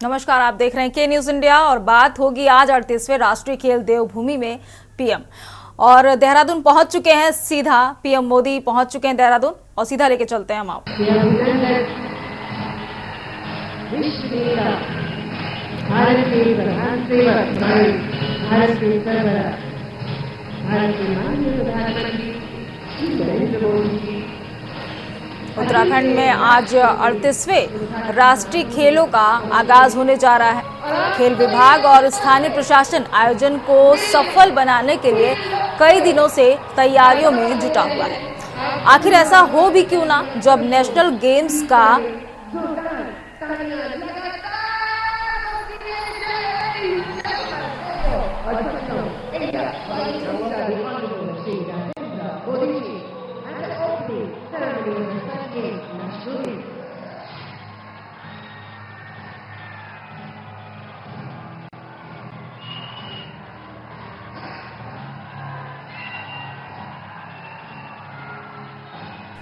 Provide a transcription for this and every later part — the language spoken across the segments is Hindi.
नमस्कार, आप देख रहे हैं के न्यूज इंडिया और बात होगी आज 38वें राष्ट्रीय खेल देवभूमि में पीएम और देहरादून पहुंच चुके हैं। सीधा पीएम मोदी पहुंच चुके हैं देहरादून और सीधा लेके चलते हैं हम आपको। उत्तराखंड में आज 38वें राष्ट्रीय खेलों का आगाज होने जा रहा है। खेल विभाग और स्थानीय प्रशासन आयोजन को सफल बनाने के लिए कई दिनों से तैयारियों में जुटा हुआ है। आखिर ऐसा हो भी क्यों ना, जब नेशनल गेम्स का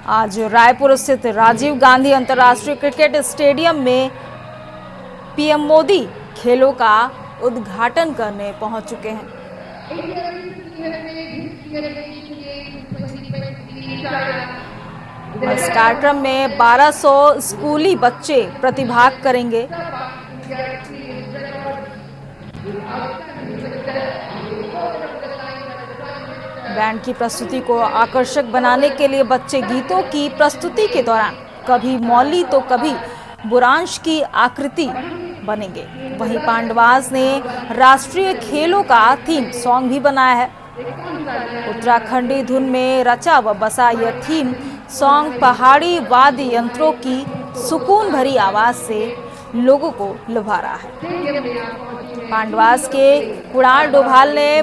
आज रायपुर स्थित राजीव गांधी अंतर्राष्ट्रीय क्रिकेट स्टेडियम में पीएम मोदी खेलों का उद्घाटन करने पहुंच चुके हैं। इस कार्यक्रम में 1200 स्कूली बच्चे प्रतिभाग करेंगे। बैंड की प्रस्तुति को आकर्षक बनाने के लिए बच्चे गीतों की प्रस्तुति के दौरान कभी मौली तो कभी बुरांश की आकृति बनेंगे। वहीं पांडवास ने राष्ट्रीय खेलों का थीम सॉन्ग भी बनाया है। उत्तराखंडी धुन में रचा व बसा यह थीम सॉन्ग पहाड़ी वाद्य यंत्रों की सुकून भरी आवाज से लोगों को लुभा रहा है। पांडवास के कुणाल डोभाल ने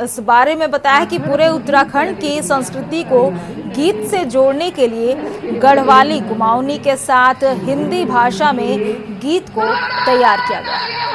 इस बारे में बताया कि पूरे उत्तराखंड की संस्कृति को गीत से जोड़ने के लिए गढ़वाली कुमाऊनी के साथ हिंदी भाषा में गीत को तैयार किया गया है।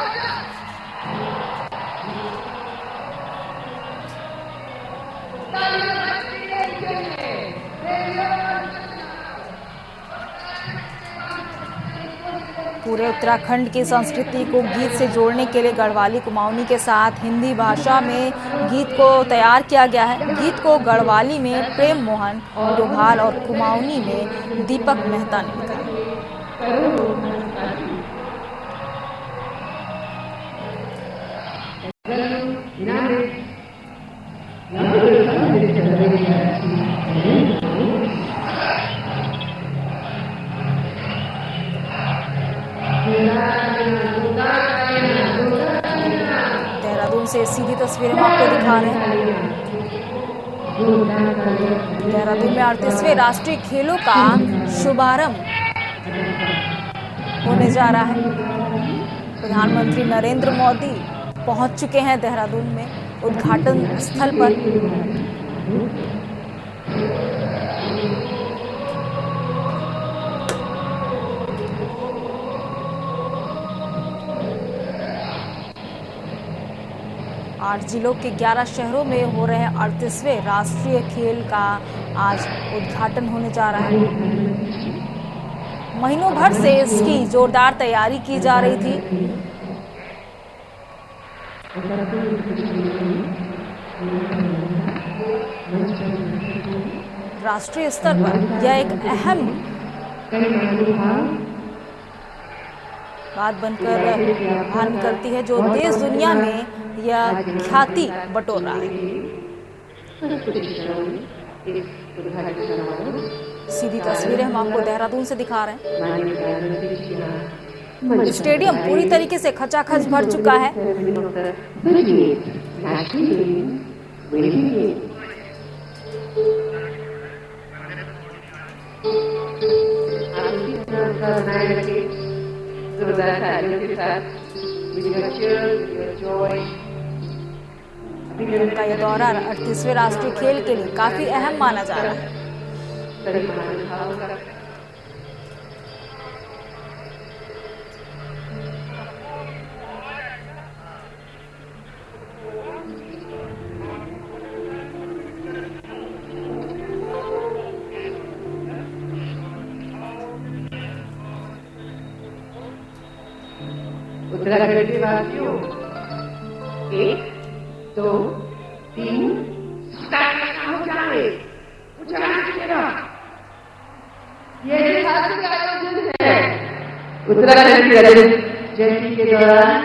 पूरे उत्तराखंड की संस्कृति को गीत से जोड़ने के लिए गढ़वाली कुमाऊनी के साथ हिंदी भाषा में गीत को तैयार किया गया है। गीत को गढ़वाली में प्रेम मोहन डोभाल और कुमाऊनी में दीपक मेहता ने लिखा। देहरादून से सीधी तस्वीरें हम आपको दिखा रहे हैं। देहरादून में 38वें राष्ट्रीय खेलों का शुभारंभ होने जा रहा है। प्रधानमंत्री नरेंद्र मोदी पहुंच चुके हैं देहरादून में उद्घाटन स्थल पर। आठ जिलों के 11 शहरों में हो रहे 38वें राष्ट्रीय खेल का आज उद्घाटन होने जा रहा है। महीनों भर से इसकी जोरदार तैयारी की जा रही थी। राष्ट्रीय स्तर पर यह एक अहम बात बनकर करती है, जो देश दुनिया में यह ख्याति बटोर रहा है। सीधी तस्वीरें हम आपको देहरादून से दिखा रहे हैं। स्टेडियम पूरी तरीके से खचाखच भर चुका है। उनका यह दौरा 38वें राष्ट्रीय खेल के लिए काफी अहम माना जा रहा है। उत्तराखंड के वासियों 1 2 3 हो जाए ये छात्र का आयोजन है। उत्तराखंड की रजत जयंती के दौरान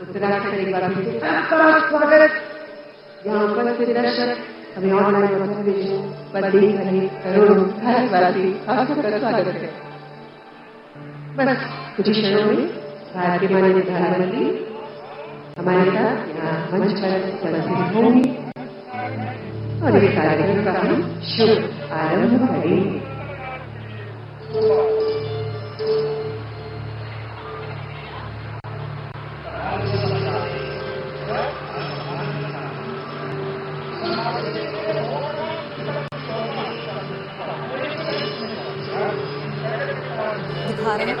उत्तराखंड एक बार फिर स्वागत। यहाँ उपस्थित दर्शक हमें ऑनलाइन और टेलीविजन पर देख रहे करोड़ों भारतवासी आप सबका स्वागत है। बस कुछ क्षणों में भारत के माननीय प्रधानमंत्री हमारे साथ यहाँ मंच पर उपस्थित होंगे और इस कार्यक्रम का हम शुभ आरंभ करेंगे। दिखा रहे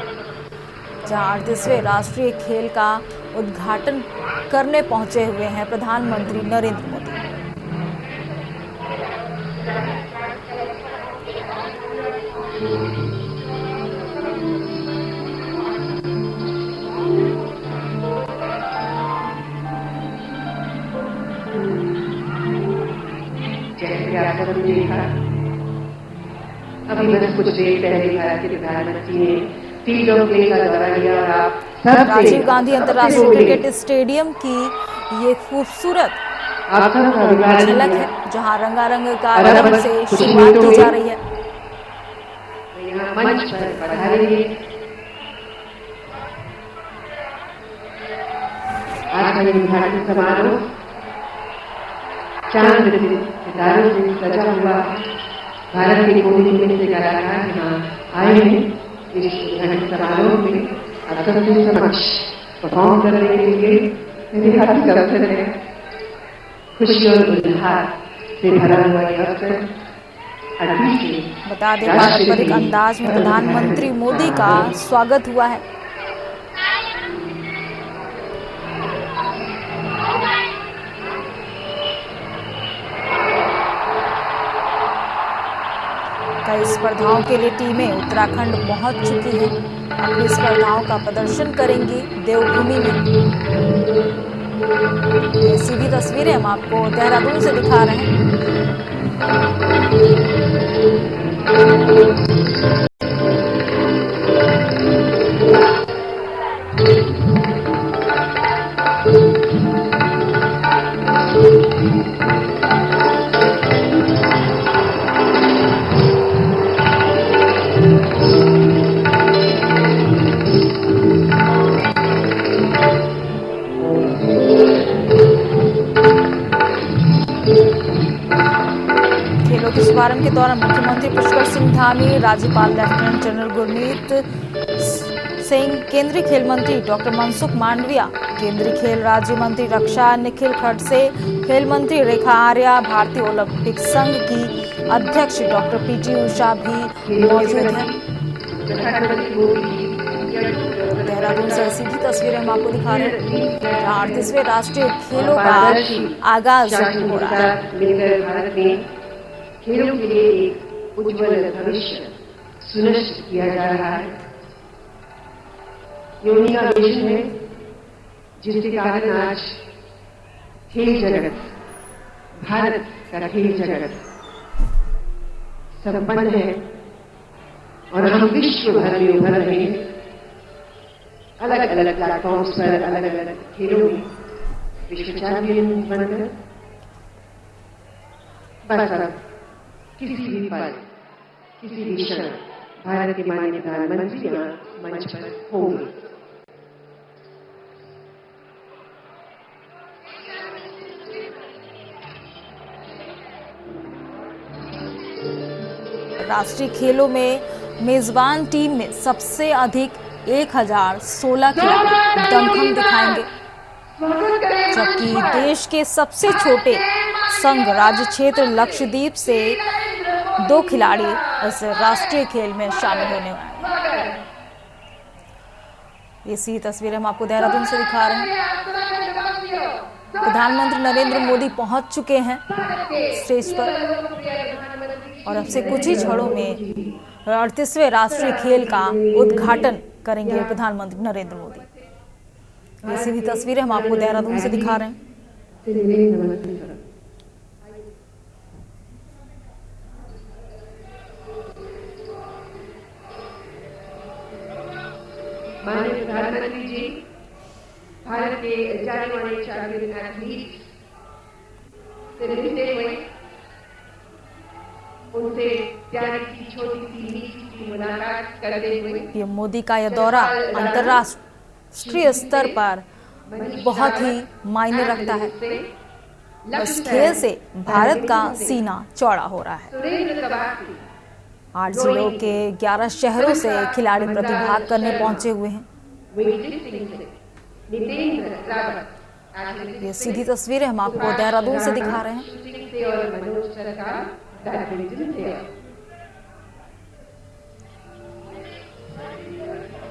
जहाँ 38वें राष्ट्रीय खेल का उद्घाटन करने पहुंचे हुए हैं प्रधानमंत्री नरेंद्र मोदी। जैसे आप सबने देखा अभी बस कुछ देर पहले भारत के प्रधानमंत्री ने फील्ड ऑफ प्ले का दौरा किया और आप सब राजीव गांधी अंतर्राष्ट्रीय क्रिकेट स्टेडियम की ये खूबसूरत झलक है जहां रंगारंग कार्यक्रम से शुरुआत की जा रही है। यहाँ मंच पर पधारेंगे आज का उद्घाटन समारोह चांद सितारों से सजा हुआ भारत के कोने कोने से कलाकार यहाँ आए हैं इस उद्घाटन समारोह में आप सबके समक्ष परफॉर्म करने के लिए मेरे हाथ का अवसर है। खुशी और उल्लास से भरा हुआ यह अवसर बता दें पारंपरिक अंदाज में प्रधानमंत्री मोदी का स्वागत हुआ है। कई स्पर्धाओं के लिए टीमें उत्तराखंड पहुंच चुकी हैं। अपनी स्पर्धाओं का प्रदर्शन करेंगी देवभूमि में। ये सीधी तस्वीरें हम आपको देहरादून से दिखा रहे हैं। शुभारंभ के दौरान मुख्यमंत्री पुष्कर सिंह धामी, राज्यपाल लेफ्टिनेंट जनरल गुरमीत सिंह, केंद्रीय खेल मंत्री डॉक्टर मनसुख मांडविया, केंद्रीय खेल राज्य मंत्री रक्षा निखिल खड़से, खेल मंत्री रेखा आर्या, भारतीय ओलंपिक संघ की अध्यक्ष डॉक्टर पीटी उषा भी मौजूद हैं। देहरादून से सीधी तस्वीरें हम आपको दिखा रहे हैं जहाँ 38वें राष्ट्रीय खेलों का आगाज हो रहा है। खेलों के लिए एक उज्ज्वल भविष्य सुनिश्चित किया जा रहा है। योनि का विजन है जिसके कारण आज खेल जगत, भारत का खेल जगत संपन्न है और हम विश्व भर में उभर रहे हैं। अलग अलग प्लेटफॉर्म्स पर अलग अलग खेलों में विश्व चैंपियन बनकर बस किसी भी पल, किसी भी क्षण भारत के माननीय प्रधानमंत्री यहाँ मंच पर होंगे। राष्ट्रीय खेलों में मेजबान टीम में सबसे अधिक 1016 खिलाड़ी दमखम दिखाएंगे, जबकि देश के सबसे छोटे संघ राज्य क्षेत्र लक्षद्वीप से 2 खिलाड़ी इस राष्ट्रीय खेल में शामिल होने वाले हैं। ये सी तस्वीरें हम आपको देहरादून से दिखा रहे हैं। प्रधानमंत्री नरेंद्र मोदी पहुंच चुके हैं स्टेज पर और अब से कुछ ही क्षणों में 38वें राष्ट्रीय खेल का उद्घाटन करेंगे प्रधानमंत्री नरेंद्र मोदी। ये सीधी तस्वीरें हम आपको देहरादून से दिखा रहे हैं। माननीय प्रधानमंत्री जी भारत के जाने माने चैंपियन एथलीट से मिलते हुए उनसे प्यार की छोटी सी मीठी सी मुलाकात करते हुए पीएम मोदी का यह दौरा अंतर्राष्ट्रीय स्तर पर बहुत ही मायने रखता है। इस खेल से भारत का सीना चौड़ा हो रहा है। 8 जिलों के 11 शहरों से खिलाड़ी प्रतिभाग करने पहुंचे हुए हैं। ये सीधी तस्वीरें हम आपको देहरादून से दिखा रहे हैं।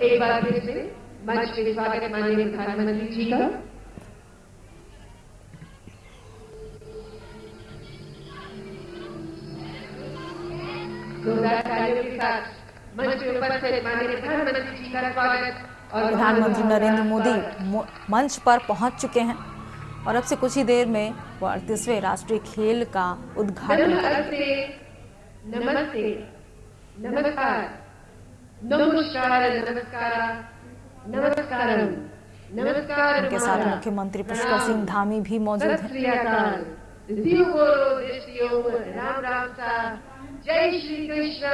एक बार फिर से मंच पे स्वागत माननीय प्रधानमंत्री जी का। के साथ मंच पे उपस्थित माननीय प्रधानमंत्री जी का स्वागत। और प्रधानमंत्री नरेंद्र मोदी मंच पर पहुंच चुके हैं और अब से कुछ ही देर में वो 38वें राष्ट्रीय खेल का उद्घाटन करेंगे। नमस्ते, नमस्कार, नमस्कार, नमस्कार, नमस्कार। उनके साथ मुख्यमंत्री पुष्कर सिंह धामी भी मौजूद हैं। राम राम सा, जय श्री कृष्ण।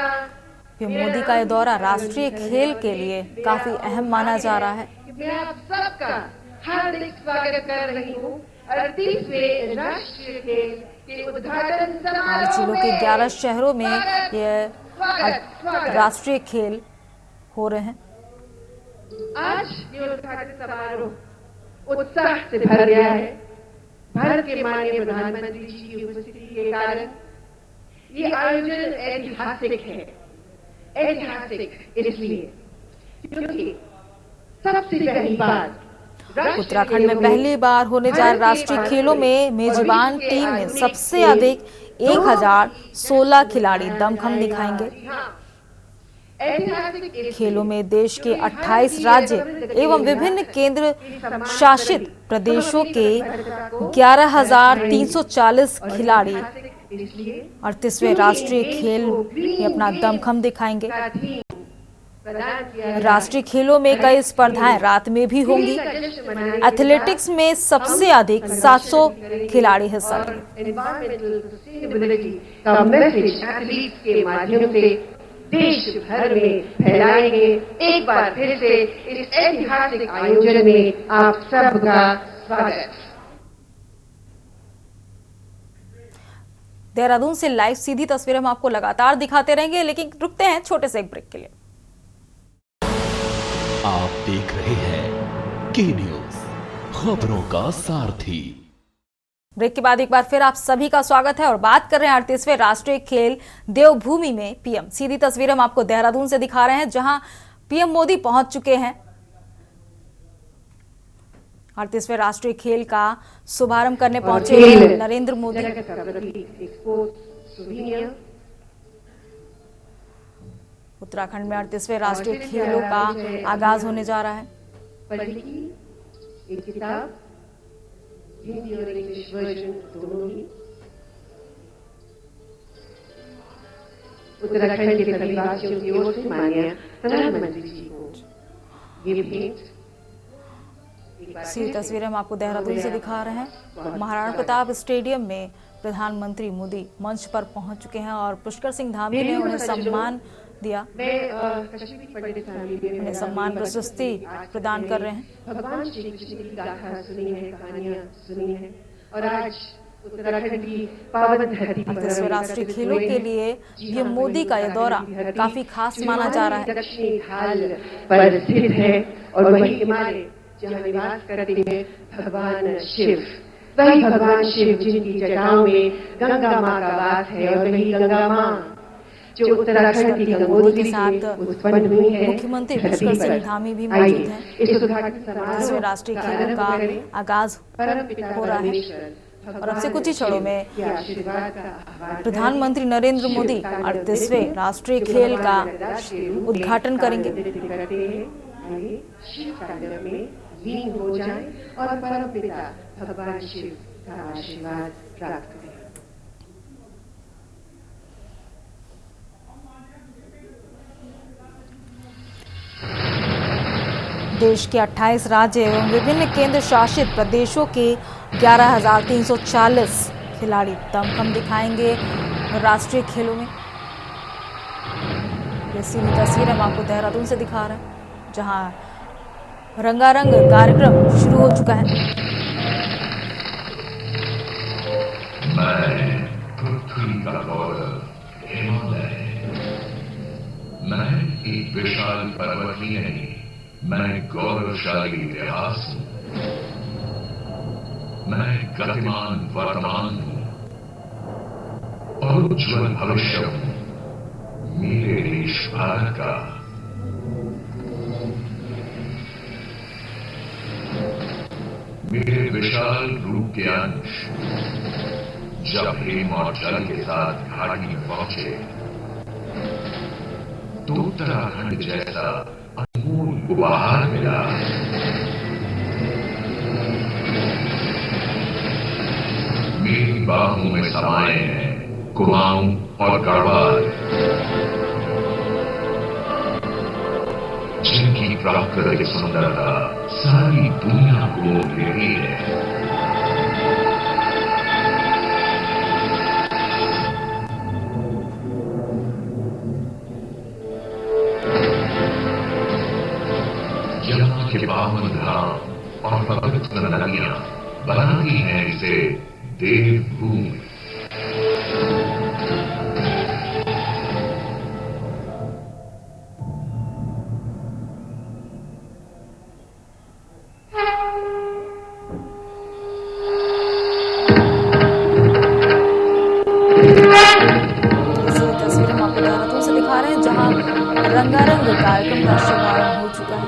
पीएम मोदी का यह दौरा राष्ट्रीय खेल के लिए काफी अहम माना जा रहा है। मैं आप सबका हार्दिक स्वागत कर रही हूँ 38वें राष्ट्रीय खेल के उद्घाटन 8 जिलों के 11 शहरों में ये राष्ट्रीय खेल हो रहे हैं। आज ये उद्घाटन समारोह उत्साह से भर गया है। भारत के माननीय प्रधानमंत्री जी की उपस्थिति के कारण ये आयोजन ऐतिहासिक है। ऐतिहासिक इसलिए क्योंकि सबसे पहली बार उत्तराखंड में पहली बार होने जा रहे राष्ट्रीय खेलों में मेजबान टीम में सबसे अधिक 1016 खिलाड़ी दमखम दिखाएंगे। खेलों में देश के 28 राज्य एवं विभिन्न केंद्र शासित प्रदेशों के 11,340 खिलाड़ी 38वें राष्ट्रीय खेल में अपना दमखम दिखाएंगे। राष्ट्रीय खेलों में कई स्पर्धाएं रात में भी होंगी। एथलेटिक्स में सबसे अधिक 700 खिलाड़ी हिस्सा लेंगे। देश भर में फैलाएंगे। एक बार फिर से इस ऐतिहासिक आयोजन में आप सबका स्वागत। देहरादून से लाइव सीधी तस्वीरें हम आपको लगातार दिखाते रहेंगे, लेकिन रुकते हैं छोटे से एक ब्रेक के लिए। आप देख रहे हैं के न्यूज, खबरों का सारथी। ब्रेक के बाद एक बार फिर आप सभी का स्वागत है और बात कर रहे हैं 38वें राष्ट्रीय खेल देवभूमि में पीएम। सीधी तस्वीरें हम आपको देहरादून से दिखा रहे हैं, जहां पीएम मोदी पहुंच चुके हैं। 38वें राष्ट्रीय खेल का शुभारंभ करने पहुंचे नरेंद्र मोदी। उत्तराखंड में 38वें राष्ट्रीय खेलों का आगाज होने जा रहा है। हिंदी और इंग्लिश वर्जन दोनों ही। उत्तराखंड के सभी वासियों की ओर से माननीय प्रधानमंत्री जी को ये भेंट। सीधी तस्वीरें हम आपको देहरादून से दिखा रहे हैं। महाराणा प्रताप स्टेडियम में प्रधानमंत्री मोदी मंच पर पहुंच चुके हैं और पुष्कर सिंह धामी ने उन्हें सम्मान दिया। उन्हें सम्मान प्रशस्ति प्रदान कर रहे हैं। भगवान श्री कृष्ण की गाथा सुनी है, कहानियां सुनी है और आज उत्तराखंड की पावन धरती पर 38वें राष्ट्रीय खेलों के लिए पीएम मोदी का यह दौरा काफी खास माना जा रहा है। दक्षिणी ढाल पर स्थित है और वही हिमालय जहाँ निवास करते हैं भगवान शिव। वही भगवान शिव जिनकी जटाओं में गंगा माँ का वास है और वही गंगा माँ जो उत्तराखंड की गंगोत्री के साथ में उत्पन्न हुई है, मुख्यमंत्री धरती पुष्कर सिंह पर। धामी भी आइए, मौजूद हैं। इस उद्घाटन समारोह राष्ट्रीय का खेलों का आरंभ करें। आगाज परमपिता हो रहा है परमेश्वर और अब से कुछ ही क्षणों में के आशीर्वाद का आह्वान प्रधानमंत्री नरेंद्र मोदी 38वें राष्ट्रीय खेल का उद्घाटन करेंगे। आइए, शिव तांडव में लीन हो जाएं और परमपिता भगवान शिव का आशीर्वाद प्राप्त करें। देश के 28 राज्य एवं विभिन्न केंद्र शासित प्रदेशों के 11,340 खिलाड़ी दमखम दिखाएंगे राष्ट्रीय खेलों में। ये सीधी तस्वीर हम आपको देहरादून से दिखा रहे हैं, जहां रंगारंग कार्यक्रम शुरू हो चुका है। मैं पृथ्वी का गौरव हिमालय, मैं एक विशाल पर्वत ही नहीं, मैं गौरवशाली इतिहास हूं, मैं गतिमान वर्तमान हूं और उज्जवल भविष्य हूं मेरे देश भारत का। मेरे विशाल रूप के अंश जब हेम और जल के साथ घाटी में पहुंचे तो उत्तराखंड जैसा अनमोल उपहार मिला। मेरी बाहों में समाये हैं कुमाऊं और गढ़वाल, जिनकी प्राकृतिक सुंदरता सारी दुनिया को लेती है। यहाँ के पावन धाम और पवित्र नदियां बनाती हैं इसे देवभूमि। तस्वीर हम आपको देहरादून से दिखा रहे हैं, जहां रंगारंग कार्यक्रम का शुभारंभ हो चुका है।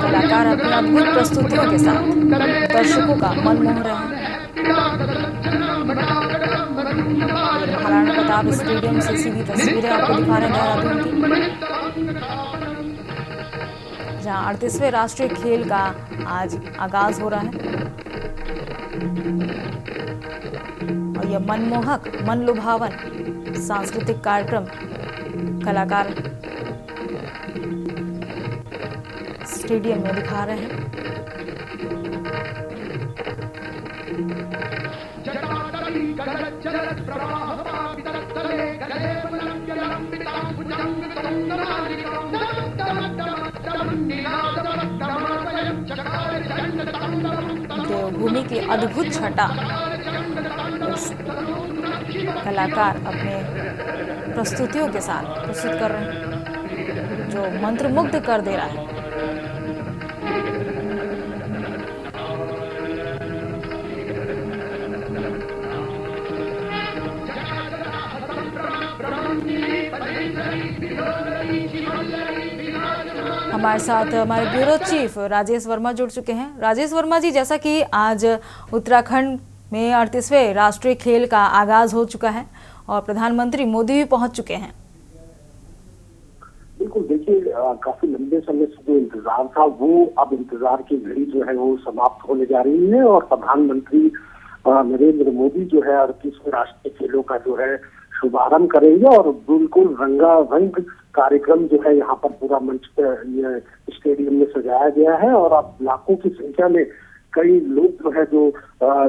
कलाकार अपनी अद्भुत प्रस्तुतियों के साथ दर्शकों का मन मोह रहे हैं। महाराणा प्रताप स्टेडियम से सीधी तस्वीरें आपको दिखा रहे हैं देहरादून की, जहां 38वें राष्ट्रीय खेल का आज आगाज हो रहा है और यह मनमोहक मन लुभावन सांस्कृतिक कार्यक्रम कलाकार स्टेडियम में दिखा रहे हैं। देवभूमि की अद्भुत छटा कलाकार अपने प्रस्तुतियों के साथ प्रस्तुत कर रहे हैं, जो मंत्रमुग्ध कर दे रहा है। हमारे साथ हमारे ब्यूरो चीफ राजेश वर्मा जुड़ चुके हैं। राजेश वर्मा जी, जैसा कि आज उत्तराखंड में 38वें राष्ट्रीय खेल का आगाज हो चुका है और प्रधानमंत्री मोदी भी पहुंच चुके हैं। बिल्कुल, देखिए काफी लंबे समय से जो इंतजार था वो अब इंतजार की घड़ी जो है वो समाप्त होने जा रही है और प्रधानमंत्री नरेंद्र मोदी जो है 38वें राष्ट्रीय खेलों का जो है शुभारंभ करेंगे और बिल्कुल रंगारंग कार्यक्रम जो है यहाँ पर पूरा मंच स्टेडियम में सजाया गया है और अब लाखों की संख्या में कई लोग जो है जो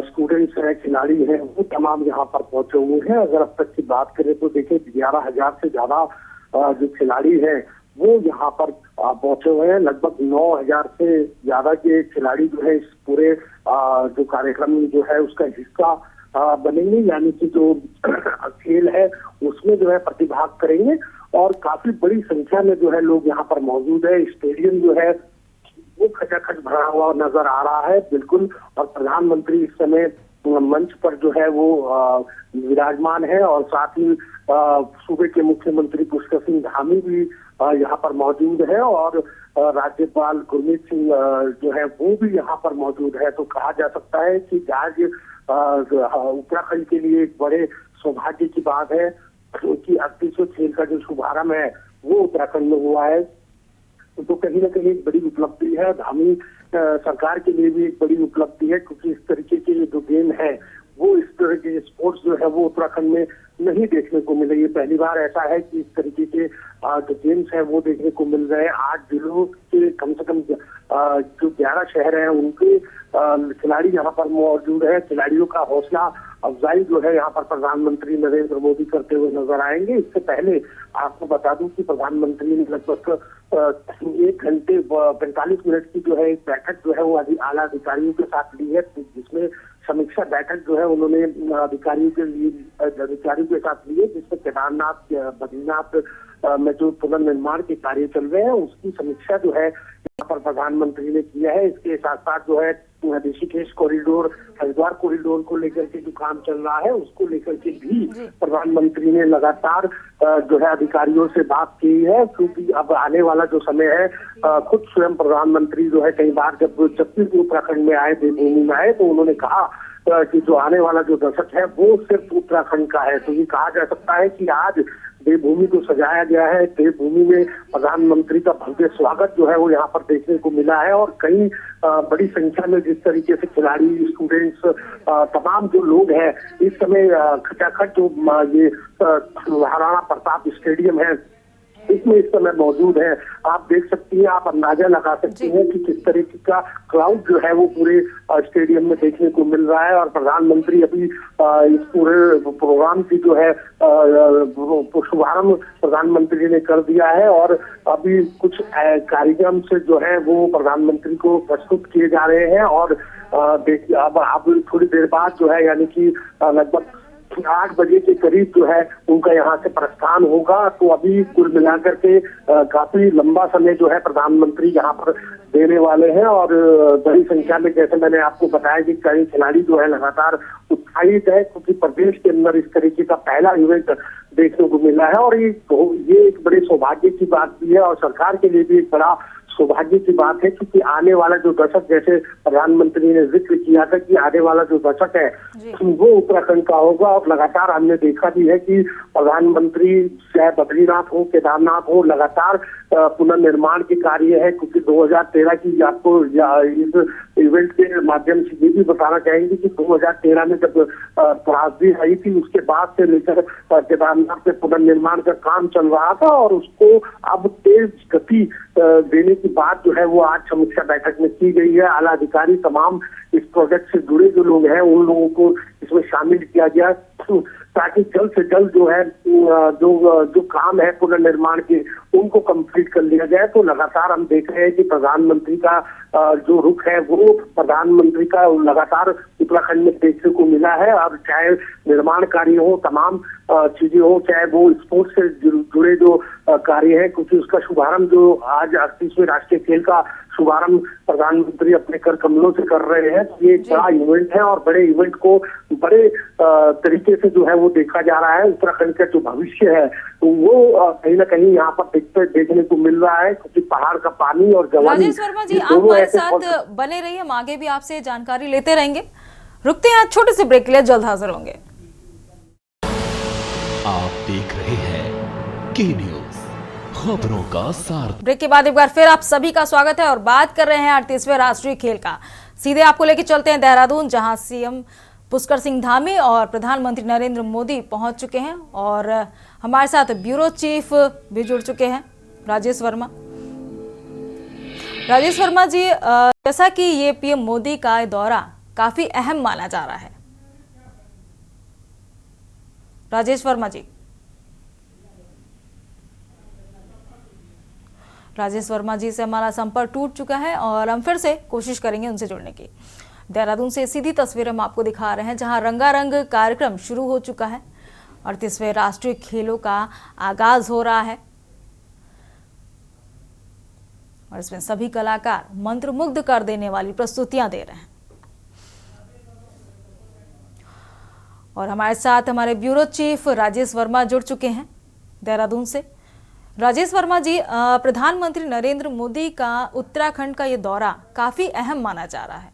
स्टूडेंट्स हैं, खिलाड़ी हैं, वो तमाम यहाँ पर पहुंचे हुए हैं। अगर अब तक की बात करें तो देखिए 11,000 से ज्यादा जो खिलाड़ी हैं वो यहाँ पर पहुंचे हुए हैं। लगभग 9,000 से ज्यादा के खिलाड़ी जो है इस पूरे जो कार्यक्रम जो है उसका हिस्सा बनेंगे, यानी कि जो खेल है उसमें जो है प्रतिभाग करेंगे और काफी बड़ी संख्या में जो है लोग यहाँ पर मौजूद है। स्टेडियम जो है वो खचाखच भरा हुआ नजर आ रहा है बिल्कुल, और प्रधानमंत्री इस समय मंच पर जो है वो विराजमान है और साथ ही सूबे के मुख्यमंत्री पुष्कर सिंह धामी भी यहाँ पर मौजूद है और राज्यपाल गुरमीत सिंह जो है वो भी यहाँ पर मौजूद है। तो कहा जा सकता है कि आज उत्तराखंड के लिए एक बड़े सौभाग्य की बात है कि 38वें खेल का जो शुभारंभ है वो उत्तराखंड में हुआ है। तो कहीं ना कहीं एक बड़ी उपलब्धि है, धामी सरकार के लिए भी एक बड़ी उपलब्धि है, क्योंकि इस तरीके के जो गेम है वो इस तरह के स्पोर्ट्स जो है वो उत्तराखंड में नहीं देखने को मिले। ये पहली बार ऐसा है कि इस तरीके के जो गेम्स है वो देखने को मिल रहे हैं। 8 जिलों के कम से कम जो 11 शहर हैं उनके खिलाड़ी यहाँ पर मौजूद है। खिलाड़ियों का हौसला अफजाई जो है यहाँ पर प्रधानमंत्री नरेंद्र मोदी करते हुए नजर आएंगे। इससे पहले आपको बता दूं कि प्रधानमंत्री ने लगभग 1 घंटे 45 मिनट की जो है एक बैठक जो है वो आला अधिकारियों के साथ ली है, जिसमें समीक्षा बैठक जो है उन्होंने अधिकारियों के साथ ली है, जिसमें केदारनाथ बद्रीनाथ में जो पुनर्निर्माण के कार्य चल रहे हैं उसकी समीक्षा जो है यहाँ पर प्रधानमंत्री ने किया है। इसके साथ साथ जो है ऋषिकेश कॉरिडोर, हरिद्वार कॉरिडोर को लेकर के जो काम चल रहा है उसको लेकर के भी प्रधानमंत्री ने लगातार जो है अधिकारियों से बात की है, क्योंकि अब आने वाला जो समय है खुद स्वयं प्रधानमंत्री जो है कई बार जब भी उत्तराखंड में आए, देवभूमि में आए, तो उन्होंने कहा कि जो आने वाला जो दशक है वो सिर्फ उत्तराखंड का है। तो ये कहा जा सकता है कि आज देवभूमि को सजाया गया है। देवभूमि में प्रधानमंत्री का भव्य स्वागत जो है वो यहाँ पर देखने को मिला है और कई बड़ी संख्या में जिस तरीके से खिलाड़ी, स्टूडेंट्स, तमाम जो लोग हैं इस समय खचाखच जो ये महाराणा प्रताप स्टेडियम है इसमें इस समय मौजूद है। आप देख सकती हैं, आप अंदाजा लगा सकती हैं कि किस तरीके का क्राउड जो है वो पूरे स्टेडियम में देखने को मिल रहा है और प्रधानमंत्री अभी इस पूरे प्रोग्राम की जो है शुभारंभ प्रधानमंत्री ने कर दिया है और अभी कुछ कार्यक्रम से जो है वो प्रधानमंत्री को प्रस्तुत किए जा रहे हैं और देखिए अब थोड़ी देर बाद जो है यानी कि लगभग 8 बजे के करीब जो है उनका यहाँ से प्रस्थान होगा। तो अभी कुल मिलाकर के काफी लंबा समय जो है प्रधानमंत्री यहाँ पर देने वाले हैं और बड़ी संख्या में, जैसे मैंने आपको बताया कि कई खिलाड़ी जो है लगातार उत्साहित है, क्योंकि प्रदेश के अंदर इस तरीके का पहला इवेंट देखने को मिला है और ये एक बड़े सौभाग्य की बात भी है और सरकार के लिए भी एक बड़ा सौभाग्य की बात है, क्योंकि आने वाला जो दशक, जैसे प्रधानमंत्री ने जिक्र किया था कि आने वाला जो दशक है वो उत्तराखंड का होगा और लगातार हमने देखा भी है कि प्रधानमंत्री चाहे बद्रीनाथ हो, केदारनाथ हो, लगातार पुनर्निर्माण के कार्य है, क्योंकि 2013 की आपको इस इवेंट के माध्यम से ये भी बताना चाहेंगे कि 2013 में जब त्रासदी आई थी उसके बाद से लेकर केदारनाथ में पुनर्निर्माण का काम चल रहा था और उसको अब तेज गति देने की बात जो है वो आज समीक्षा बैठक में की गई है। आला अधिकारी, तमाम इस प्रोजेक्ट से जुड़े जो लोग हैं उन लोगों को इसमें शामिल किया गया ताकि जल्द से जल्द जो है जो काम है पुनर्निर्माण के उनको कंप्लीट कर लिया जाए। तो लगातार हम देख रहे हैं कि प्रधानमंत्री का जो रुख है वो प्रधानमंत्री का लगातार उत्तराखंड में देखने को मिला है और चाहे निर्माण कार्य हो, तमाम चीजें हो, चाहे वो स्पोर्ट्स से जुड़े जो कार्य है, क्योंकि उसका शुभारंभ जो आज 38वें राष्ट्रीय खेल का शुभारंभ प्रधानमंत्री अपने कर कमलों से कर रहे हैं। ये एक बड़ा इवेंट है और बड़े इवेंट को बड़े तरीके से जो है वो देखा जा रहा है। उत्तराखंड का जो भविष्य है तो वो कहीं ना कहीं यहाँ पर देखने को मिल रहा है, क्योंकि पहाड़ का पानी और जवानी। राजेश वर्मा जी, आप हमारे साथ बने रहिए, हम आगे भी आपसे जानकारी लेते रहेंगे। रुकते हैं छोटे से ब्रेक के लिए, जल्द हाजिर होंगे। आप देख रहे हैं के न्यूज, खबरों का सार। ब्रेक के बाद एक बार फिर आप सभी का स्वागत है और बात कर रहे हैं 38वें राष्ट्रीय खेल का। सीधे आपको लेके चलते हैं देहरादून, जहां सीएम पुष्कर सिंह धामी और प्रधानमंत्री नरेंद्र मोदी पहुंच चुके हैं और हमारे साथ ब्यूरो चीफ भी जुड़ चुके हैं, राजेश वर्मा। राजेश वर्मा जी, जैसा कि ये पीएम मोदी का दौरा काफी अहम माना जा रहा है, राजेश वर्मा जी। राजेश वर्मा जी से हमारा संपर्क टूट चुका है और हम फिर से कोशिश करेंगे उनसे जुड़ने की। देहरादून से सीधी तस्वीर हम आपको दिखा रहे हैं, जहां रंगारंग कार्यक्रम शुरू हो चुका है। 38वें राष्ट्रीय खेलों का आगाज हो रहा है और इसमें सभी कलाकार मंत्रमुग्ध कर देने वाली प्रस्तुतियां दे रहे हैं। और हमारे साथ हमारे ब्यूरो चीफ राजेश वर्मा जुड़ चुके हैं देहरादून से। राजेश वर्मा जी, प्रधानमंत्री नरेंद्र मोदी का उत्तराखंड का ये दौरा काफी अहम माना जा रहा है।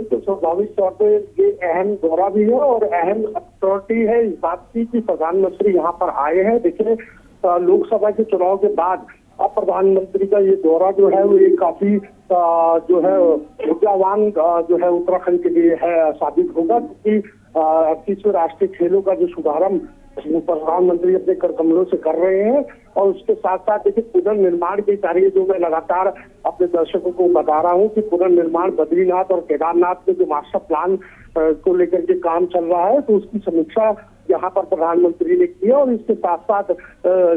तो स्वाभाविक तौर पे ये अहम दौरा भी है और अहम अथॉरिटी है इस बात की कि प्रधानमंत्री यहाँ पर आए हैं। देखिए, लोकसभा के चुनाव के बाद अब प्रधानमंत्री का ये दौरा जो है वो ये काफी जो है ऊर्जावान जो है उत्तराखंड के लिए है साबित होगा, क्योंकि 38वें राष्ट्रीय खेलों का जो शुभारंभ प्रधानमंत्री अपने कर कमलों से कर रहे हैं और उसके साथ साथ देखिए पुनर्निर्माण के कार्य जो मैं लगातार अपने दर्शकों को बता रहा हूँ कि पुनर्निर्माण बद्रीनाथ और केदारनाथ में जो मास्टर प्लान को लेकर के काम चल रहा है, तो उसकी समीक्षा यहाँ पर प्रधानमंत्री ने किया और इसके साथ साथ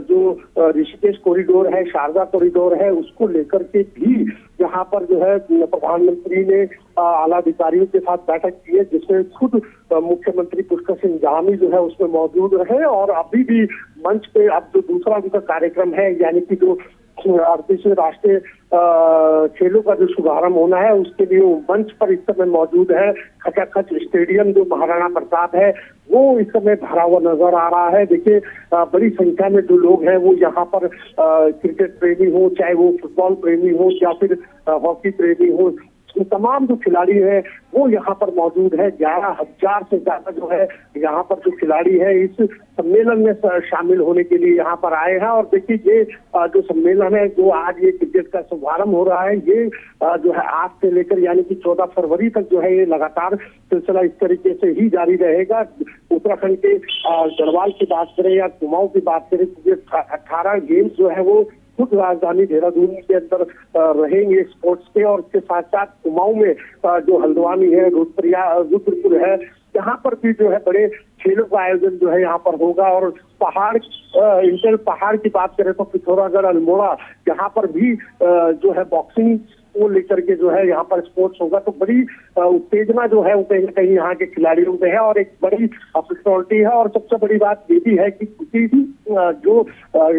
जो ऋषिकेश कॉरिडोर है, शारदा कॉरिडोर है, उसको लेकर के भी यहाँ पर जो है प्रधानमंत्री ने आला अधिकारियों के साथ बैठक की है, जिसमें खुद मुख्यमंत्री पुष्कर सिंह धामी जो है उसमें मौजूद रहे। और अभी भी मंच पे अब जो दूसरा उनका कार्यक्रम है, यानी कि जो 38वें राष्ट्रीय खेलों का जो शुभारंभ होना है, उसके लिए वो मंच पर इस समय मौजूद है। खचाखच स्टेडियम जो महाराणा प्रताप है वो इस समय भरा हुआ नजर आ रहा है। देखिए, बड़ी संख्या में जो लोग हैं वो यहाँ पर क्रिकेट प्रेमी हो, चाहे वो फुटबॉल प्रेमी हो या फिर हॉकी प्रेमी हो, तमाम जो खिलाड़ी है वो यहाँ पर मौजूद है। 11,000 से ज्यादा जो है यहाँ पर जो खिलाड़ी है इस सम्मेलन में शामिल होने के लिए यहाँ पर आए हैं। और देखिए, ये जो सम्मेलन है, जो आज ये क्रिकेट का शुभारंभ हो रहा है, ये जो है आज से लेकर यानी कि 14 फरवरी तक जो है ये लगातार सिलसिला इस तरीके से ही जारी रहेगा। उत्तराखंड के गढ़वाल की बात करें या कुमाऊं की बात करें, 18 गेम्स जो है वो खुद राजधानी देहरादून के अंदर रहेंगे स्पोर्ट्स के, और इसके साथ साथ कुमाऊं में जो हल्द्वानी है, रुद्रपुर है, यहाँ पर भी जो है बड़े खेलों का आयोजन जो है यहाँ पर होगा। और पहाड़ इंटर पहाड़ की बात करें तो पिथौरागढ़, अल्मोड़ा, यहाँ पर भी जो है बॉक्सिंग को लेकर के जो है यहाँ पर स्पोर्ट्स होगा। तो बड़ी उत्तेजना जो है वो कहीं ना कहीं यहाँ के खिलाड़ियों में है और एक बड़ी अपॉर्चुनिटी है। और सबसे बड़ी बात ये भी है कि किसी भी जो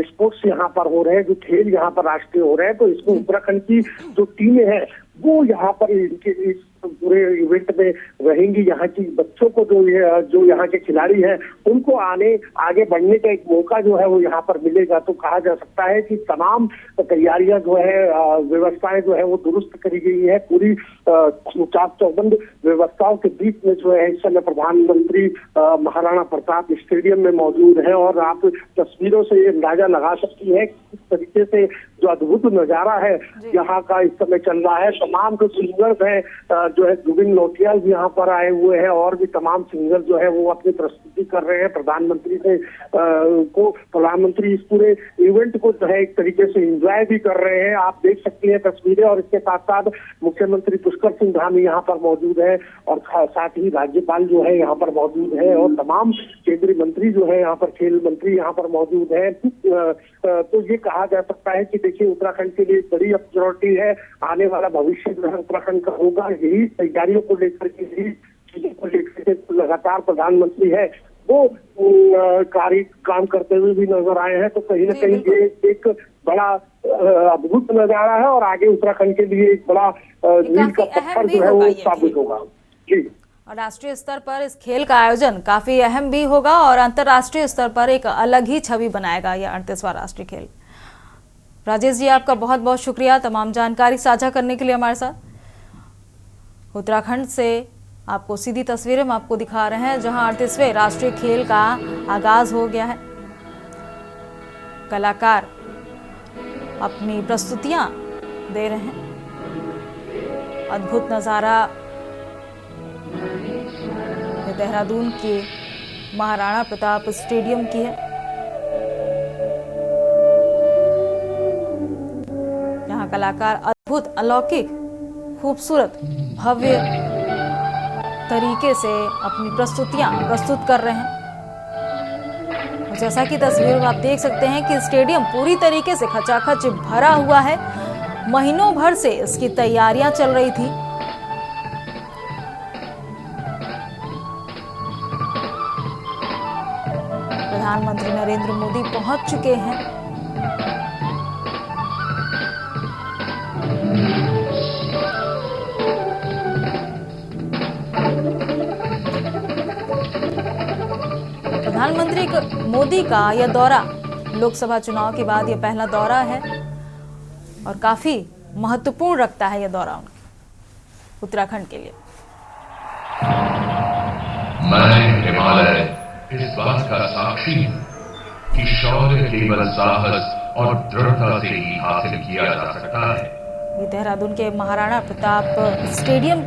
स्पोर्ट्स यहाँ पर हो रहे हैं, जो खेल यहाँ पर राष्ट्रीय हो रहे हैं, तो इसमें उत्तराखंड की जो टीमें हैं वो यहाँ पर इनके इस पूरे इवेंट में रहेंगी। यहाँ की बच्चों को जो यहाँ के खिलाड़ी हैं उनको आगे बढ़ने का एक मौका जो है वो यहाँ पर मिलेगा। तो कहा जा सकता है कि तमाम तैयारियां जो है, व्यवस्थाएं जो है वो दुरुस्त करी गई है। पूरी चाक चौबंद व्यवस्थाओं के बीच में जो है इस समय प्रधानमंत्री महाराणा प्रताप स्टेडियम में मौजूद है। और आप तस्वीरों से ये अंदाजा लगा सकती है किस तरीके से जो अद्भुत नजारा है यहाँ का इस समय चल रहा है। तमाम जो सिंगर्स हैं जो है जुबिन नौटियाल भी यहाँ पर आए हुए हैं और भी तमाम सिंगर जो है वो अपनी प्रस्तुति कर रहे हैं। प्रधानमंत्री इस पूरे इवेंट को जो है एक तरीके से एंजॉय भी कर रहे हैं। आप देख सकते हैं तस्वीरें। और इसके साथ साथ मुख्यमंत्री पुष्कर सिंह धामी यहाँ पर मौजूद है और साथ ही राज्यपाल जो है यहाँ पर मौजूद है और तमाम केंद्रीय मंत्री जो है यहाँ पर, खेल मंत्री यहाँ पर मौजूद है। तो ये कहा जा सकता है कि देखिए, उत्तराखंड के लिए बड़ी अपॉर्चुनिटी है। आने वाला भविष्य जो है उत्तराखंड का होगा। यही तैयारियों को लेकर के, यही चीजों को लेकर के लगातार प्रधानमंत्री है वो काम करते हुए भी नजर आए हैं। तो कहीं ना कहीं ये एक बड़ा अद्भुत नजारा है और आगे उत्तराखंड के लिए एक बड़ा मील का पत्थर जो है वो साबित होगा। जी, और राष्ट्रीय स्तर पर इस खेल का आयोजन काफी अहम भी होगा और अंतर्राष्ट्रीय स्तर पर एक अलग ही छवि बनाएगा यह 38वां राष्ट्रीय खेल। राजेश जी, आपका बहुत बहुत शुक्रिया तमाम जानकारी साझा करने के लिए हमारे साथ। उत्तराखंड से आपको सीधी तस्वीरें हम आपको दिखा रहे हैं, जहां 38वें राष्ट्रीय खेल का आगाज हो गया है। कलाकार अपनी प्रस्तुतियां दे रहे हैं। अद्भुत नजारा देहरादून के महाराणा प्रताप स्टेडियम की है। यहाँ कलाकार अद्भुत, अलौकिक, खूबसूरत, भव्य तरीके से अपनी प्रस्तुतियां प्रस्तुत कर रहे हैं। जैसा कि तस्वीरों में आप देख सकते हैं कि स्टेडियम पूरी तरीके से खचाखच भरा हुआ है। महीनों भर से इसकी तैयारियां चल रही थी। प्रधानमंत्री नरेंद्र मोदी पहुंच चुके हैं। प्रधानमंत्री मोदी का यह दौरा लोकसभा चुनाव के बाद यह पहला दौरा है और काफी महत्वपूर्ण रखता है यह दौरा उत्तराखंड के लिए। मैं हिमालय इस बात का साक्षी हूं कि शौर्य केवल साहस और दृढ़ता से ही हासिल किया जा सकता है। ये देहरादून के महाराणा प्रताप स्टेडियम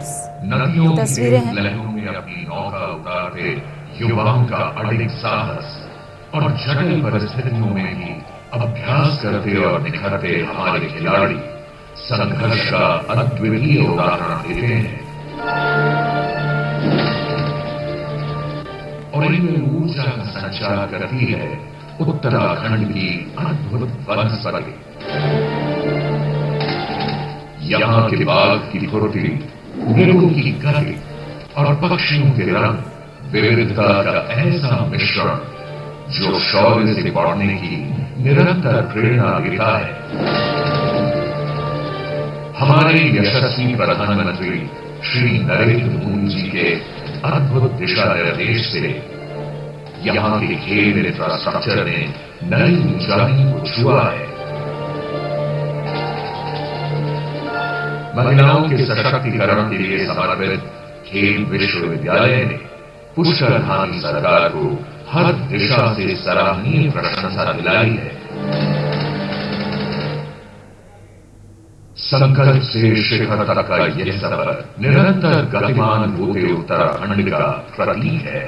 नदियों की तस्वीरें की हैं। लहरों में अपनी नौका उतारते युवाओं का अडिग साहस और जटिल परिस्थितियों में भी अभ्यास करते और निखरते हमारे खिलाड़ी संघर्ष का अद्वितीय उदाहरण देते हैं। और इनमें ऊर्जा का संचार करती है उत्तराखंड की अद्भुत वनस्पति। यहाँ के बाघ की फुर्ती, मृगों की गति और पक्षियों के रंग, विविधता का ऐसा मिश्रण जो शौर्य से बढ़ने की निरंतर प्रेरणा देता है। हमारे यशस्वी प्रधानमंत्री श्री नरेंद्र मोदी जी के अद्भुत दिशा निर्देश से यहाँ के खेल इंफ्रास्ट्रक्चर ने नई ऊंचाई को छुआ है। महिलाओं के सशक्तिकरण के लिए समर्पित खेल विश्वविद्यालय ने पुष्कर धामी सरकार को हर दिशा से सराहनीय प्रशंसा दिलाई है। संकल्प से शिखर तक का यह सफर निरंतर गतिमान होते उत्तराखंड का प्रतीक है।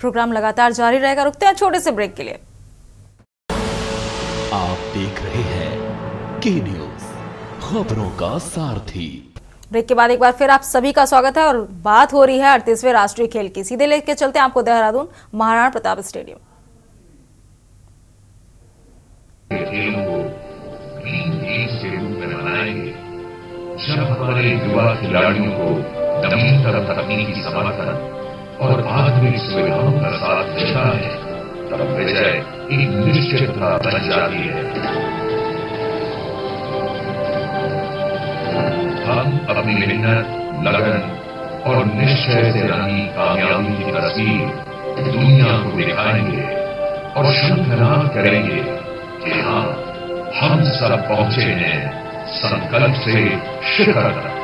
प्रोग्राम लगातार जारी रहेगा। रुकते हैं छोटे से ब्रेक के लिए। आप देख रहे हैं के न्यूज, खबरों का सारथी। ब्रेक के बाद एक बार फिर आप सभी का स्वागत है और बात हो रही है 38वें राष्ट्रीय खेल की। सीधे लेके चलते हैं आपको देहरादून महाराणा प्रताप स्टेडियम। खेलों को ग्रीन गेम्स के रूप में मनाएंगे। जब हमारे युवा खिलाड़ियों को नवीनतम तकनीकी समर्थन और आधुनिक सुविधाओं का साथ मिलता है, तब विजय एक निश्चितता बन जाती है। हम अपनी मेहनत, लगन और निश्चय से रही कामयाबी की तस्वीर दुनिया को दिखाएंगे और शंखनाद करेंगे कि हाँ, हम सब पहुंचे हैं संकल्प से शिखर तक।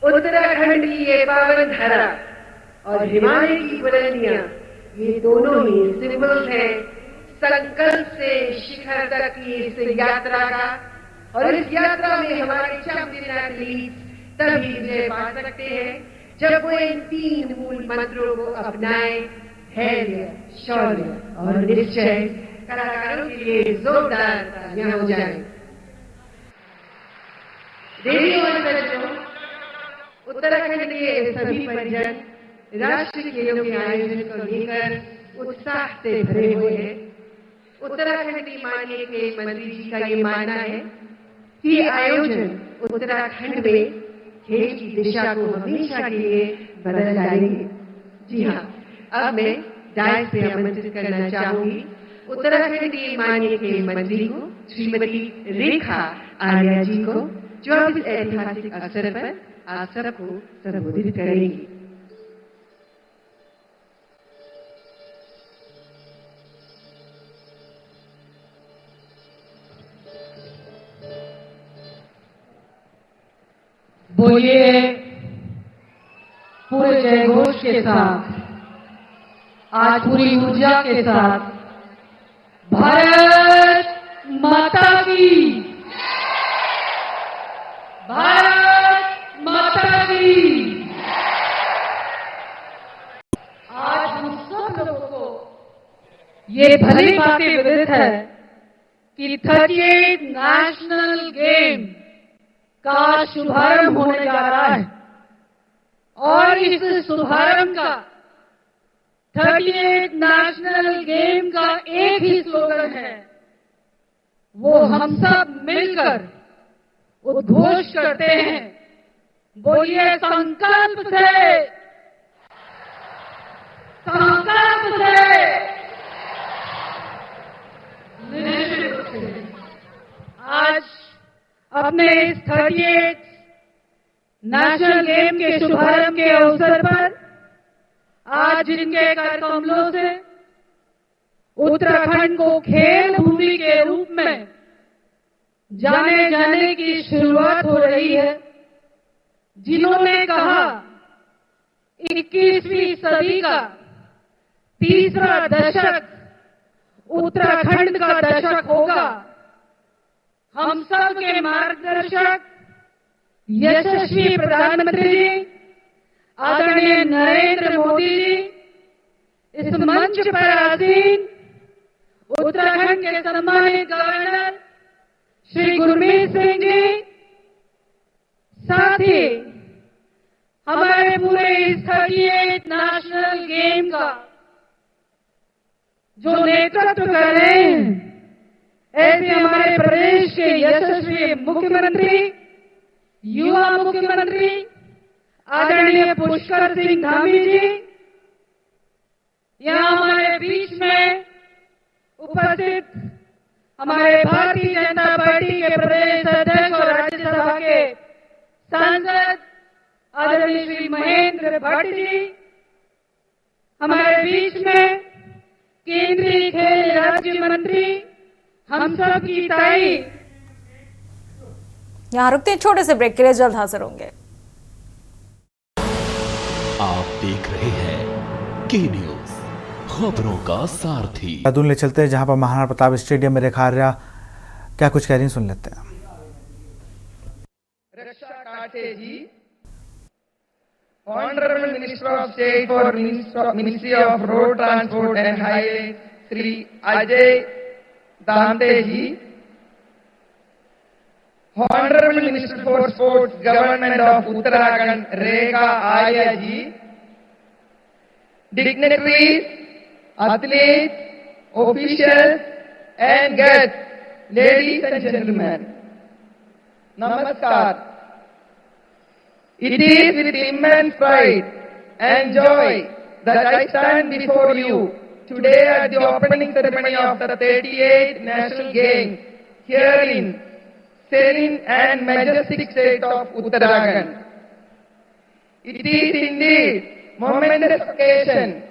उत्तराखंड की ये पावन धरा और हिमालय की बुलंदियां, ये दोनों ही सिंबल है संकल्प से शिखर तक की इस यात्रा का। और इस यात्रा में हमारे चैंपियन एथलीट तभी विजय पा सकते हैं जब वो इन 3 मूल मंत्रों को अपनाए: धैर्य, शौर्य और निश्चय। कलाकारों के लिए जोरदार तालियां हो जाएं। देवी और सज्जनों, उत्तराखंड के सभी परिजन राष्ट्रीय खेलों के आयोजन को लेकर उत्साह से भरे हुए हैं। उत्तराखंडी माननीय खेल मंत्री जी का ये मानना है कि आयोजन उत्तराखंड में खेल की दिशा को हमेशा के लिए बदल डालेंगे। जी हाँ, अब मैं डायस पे आमंत्रित करना चाहूंगी उत्तराखंडी माननीय खेल मंत्री को, श्रीमती रेखा आर्या जी को, जो अब इस ऐतिहासिक अवसर पर आप सबको संबोधित करेंगी। बोलिए पूरे जयघोष के साथ, आज पूरी ऊर्जा के साथ, भारत माता की, भारत माता की। आज हम सब लोगों को ये भली भांति विदित है कि 38 नेशनल गेम का शुभारंभ होने जा रहा है और इस शुभारंभ का 38 नेशनल गेम का एक ही स्लोगन है, वो हम सब मिलकर उद्घोष करते हैं। बोलिए संकल्प से, संकल्प से। निश्चित रूप से आज अपने इस 38 नेशनल गेम के शुभारंभ के अवसर पर आज जिनके कार्यक्रमों से उत्तराखंड को खेल भूमि के रूप में जाने जाने की शुरुआत हो रही है, जिन्होंने कहा 21वीं सदी का तीसरा दशक उत्तराखंड का दशक होगा। हम सब के मार्गदर्शक यशस्वी प्रधानमंत्री जी आदरणीय नरेंद्र मोदी जी, इस मंच पर आसीन उत्तराखंड के सम्मानित गवर्नर श्री गुरमीत सिंह जी, साथ ही हमारे पूरे इस 38 नेशनल गेम का जो नेतृत्व कर रहे हैं, ऐसे हमारे प्रदेश के यशस्वी मुख्यमंत्री, युवा मुख्यमंत्री आदरणीय पुष्कर सिंह धामी जी, यहाँ हमारे बीच में उपस्थित हमारे भारतीय जनता पार्टी के प्रदेश अध्यक्ष और राज्यसभा के सांसद आदरणीय श्री महेंद्र भट्ट जी, हमारे बीच में केंद्रीय खेल राज्य मंत्री, हम सब की ताई। यहाँ रुकते हैं छोटे से ब्रेक के लिए, जल्द हाजिर होंगे। आप देख रहे हैं के न्यूज, खबरों का सारथी। देहरादून ले चलते हैं, जहां पर महाराणा प्रताप स्टेडियम में रेखा आर्या क्या कुछ कह रही हैं, सुन लेते हैं। Raksha Khadse ji, honourable minister of state for ministry of road transport and highway Shri Ajay Tamta ji, honourable minister for sports government of Uttarakhand Rekha Arya ji, dignitaries, athletes, officials and guests, ladies and gentlemen, Namaskar. It is with immense pride and joy that I stand before you today at the opening ceremony of the 38th National Games here in serene and majestic state of Uttarakhand. It is indeed momentous occasion,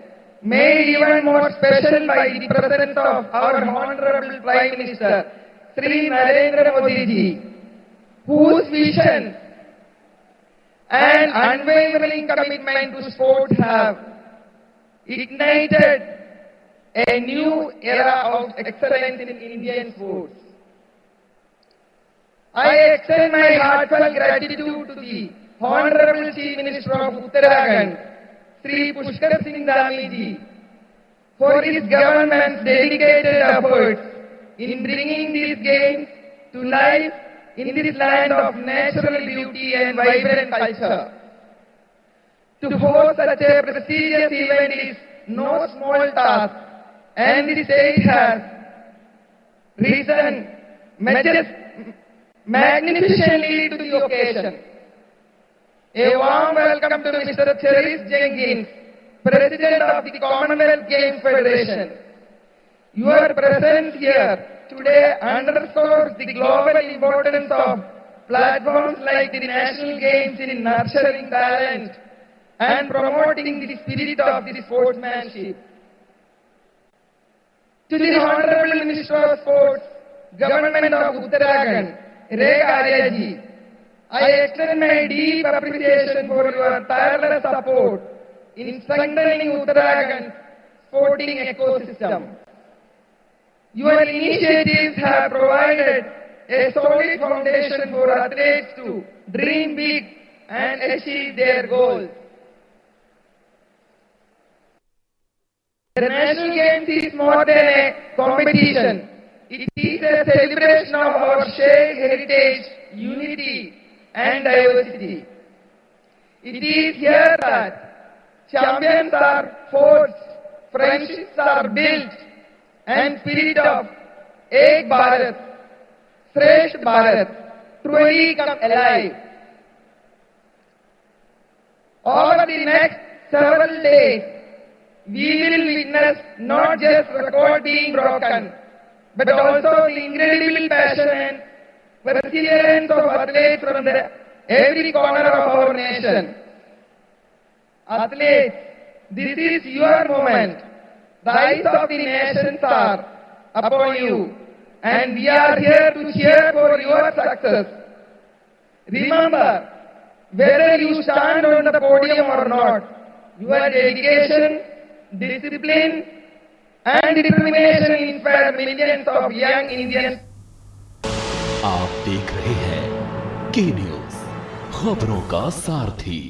made even more special by the presence of our Honorable Prime Minister, Sri Narendra Modi ji, whose vision and unwavering commitment to sports have ignited a new era of excellence in Indian sports. I extend my heartfelt gratitude to the Honorable Chief Minister of Uttarakhand, Sri Pushkar Singh Dhami ji, for his government's dedicated efforts in bringing these games to life in this land of natural beauty and vibrant culture. To host such a prestigious event is no small task, and the state has risen magnificently to the occasion. A warm welcome to Mr. Cherish Jenkins, President of the Commonwealth Games Federation. Your presence here today underscores the global importance of platforms like the National Games in nurturing talent and promoting the spirit of the sportsmanship. To the Honorable Minister of Sports, Government of Uttarakhand, Rekha Arya ji, I extend my deep appreciation for your tireless support in strengthening Uttarakhand's sporting ecosystem. Your initiatives have provided a solid foundation for athletes to dream big and achieve their goals. The National Games is more than a competition. It is a celebration of our shared heritage, unity, and diversity. It is here that champions are forged, friendships are built, and spirit of Ek Bharat, Shresth Bharat truly come alive. Over the next several days, we will witness not just record being broken, but also the incredible passion and perseverance of athletes from every corner of our nation. Athletes, this is your moment. The eyes of the nations are upon you, and we are here to cheer for your success. Remember, whether you stand on the podium or not, your dedication, discipline, and determination inspire millions of young Indians. आप देख रहे हैं के न्यूज, खबरों का सारथी।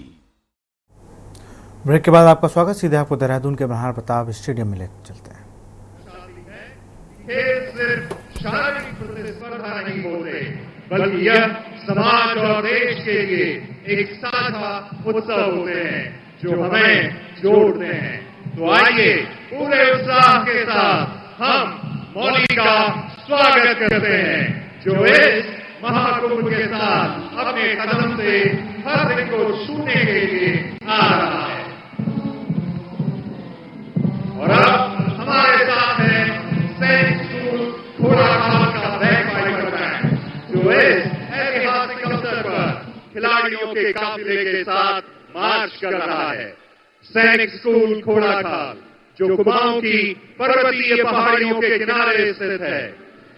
ब्रेक के बाद आपका स्वागत। सीधे आपको देहरादून के महाराणा प्रताप स्टेडियम में लेकर चलते हैं। खेल सिर्फ शारीरिक प्रतिस्पर्धा नहीं होते, बल्कि यह समाज और देश के लिए एक साझा उत्सव होते हैं जो हमें जोड़ते हैं। तो आइए पूरे उत्साह के साथ हम मौली का स्वागत करते हैं, जो इस महाकुंभ के साथ अपने कदम से हर दिन को छूने के लिए आ रहा है। और अब हमारे साथ है सैनिक स्कूल घोड़ाखाल का बैक फाइटर बैंड, जो इस ऐतिहासिक अवसर पर खिलाड़ियों के काफिले के साथ मार्च कर रहा है। सैनिक स्कूल घोड़ाखाल, जो कुमाऊं की पर्वतीय पहाड़ियों के किनारे स्थित है,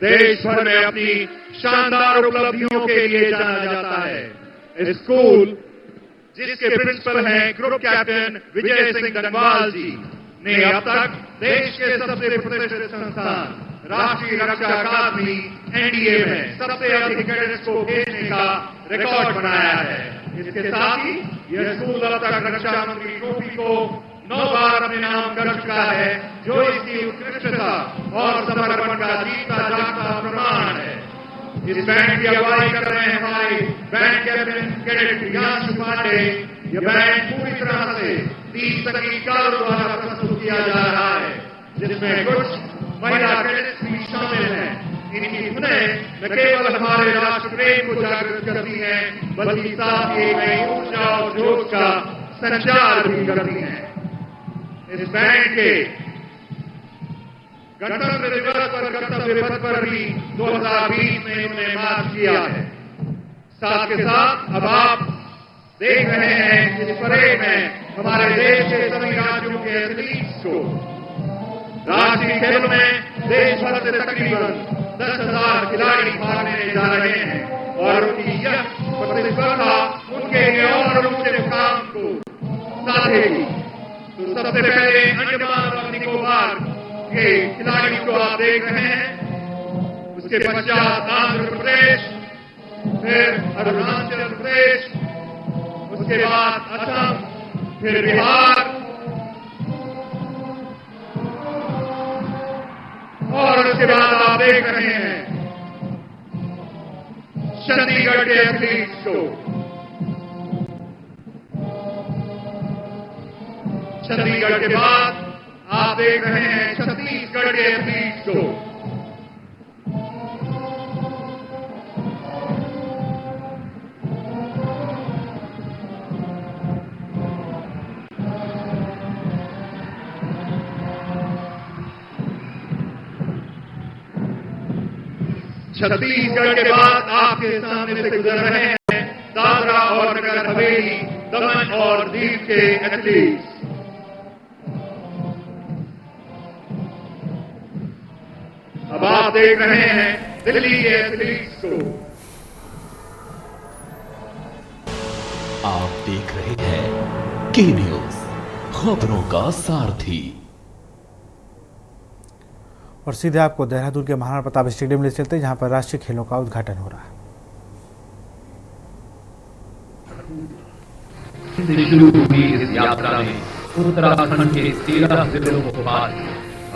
देश भर में अपनी शानदार उपलब्धियों के लिए जाना जाता है। इस स्कूल, जिसके प्रिंसिपल हैं ग्रुप कैप्टन विजय सिंह धनवाल जी, ने अब तक देश के सबसे प्रतिष्ठित संस्थान राष्ट्रीय रक्षा अकादमी एनडीए में सबसे अधिक कैडेट्स को भेजने का रिकॉर्ड बनाया है। इसके साथ ही यह स्कूल अब तक रक्षा मंत्री ट्रॉफी को 9 बार अपने नाम कर चुका है, जो इसकी उत्कृष्टता और समर्पण का जीता जागता प्रमाण है। इस बैंड की अगुवाई कर रहे हैं हमारे band captain cadet Priyanshu Pandey. यह बैंड पूरी तरह से 30 संगीतकारों द्वारा प्रस्तुत किया जा रहा है, जिसमें कुछ महिला कैडेट्स भी शामिल हैं। इनकी धुनें न केवल हमारे राष्ट्र प्रेम को जागृत करती हैं, बल्कि साथ ही नई ऊर्जा और जोश का संचार भी करती हैं। इस बैंड के गणतंत्र दिवस पर कर्तव्य पथ पर भी 2020 में उन्होंने मार्च किया है। साथ के साथ अब आप देख रहे हैं इस परेड में हमारे देश के सभी राज्यों के एथलीट्स को। राष्ट्रीय खेलों में देश भर से तकरीबन 10,000 खिलाड़ी भाग लेने जा रहे हैं और उनकी यह प्रतिस्पर्धा उनके लिए और रूप से मुकाम को साधेगी। तो सबसे पहले अंडमान और निकोबार के खिलाड़ी को आप देख रहे हैं, उसके पश्चात आंध्र प्रदेश, फिर अरुणाचल प्रदेश, उसके बाद असम, फिर बिहार और उसके बाद आप देख रहे हैं चंडीगढ़ के एथलीट्स को। चंडीगढ़ के बाद आप देख रहे हैं छत्तीसगढ़ के एथलीट्स को। छत्तीसगढ़ के बाद आपके सामने से गुजर रहे हैं दादरा और नगर हवेली, दमन और दीव के एथलीट्स। अब आप देख रहे हैं दिल्ली के एथलीट्स को। आप देख रहे हैं के न्यूज, खबरों का सारथी। और सीधे आपको देहरादून के महाराणा प्रताप स्टेडियम ले चलते हैं, जहां पर राष्ट्रीय खेलों का उद्घाटन हो रहा है। शुरू हुई इस यात्रा में उत्तराखंड के 13 जिलों को पार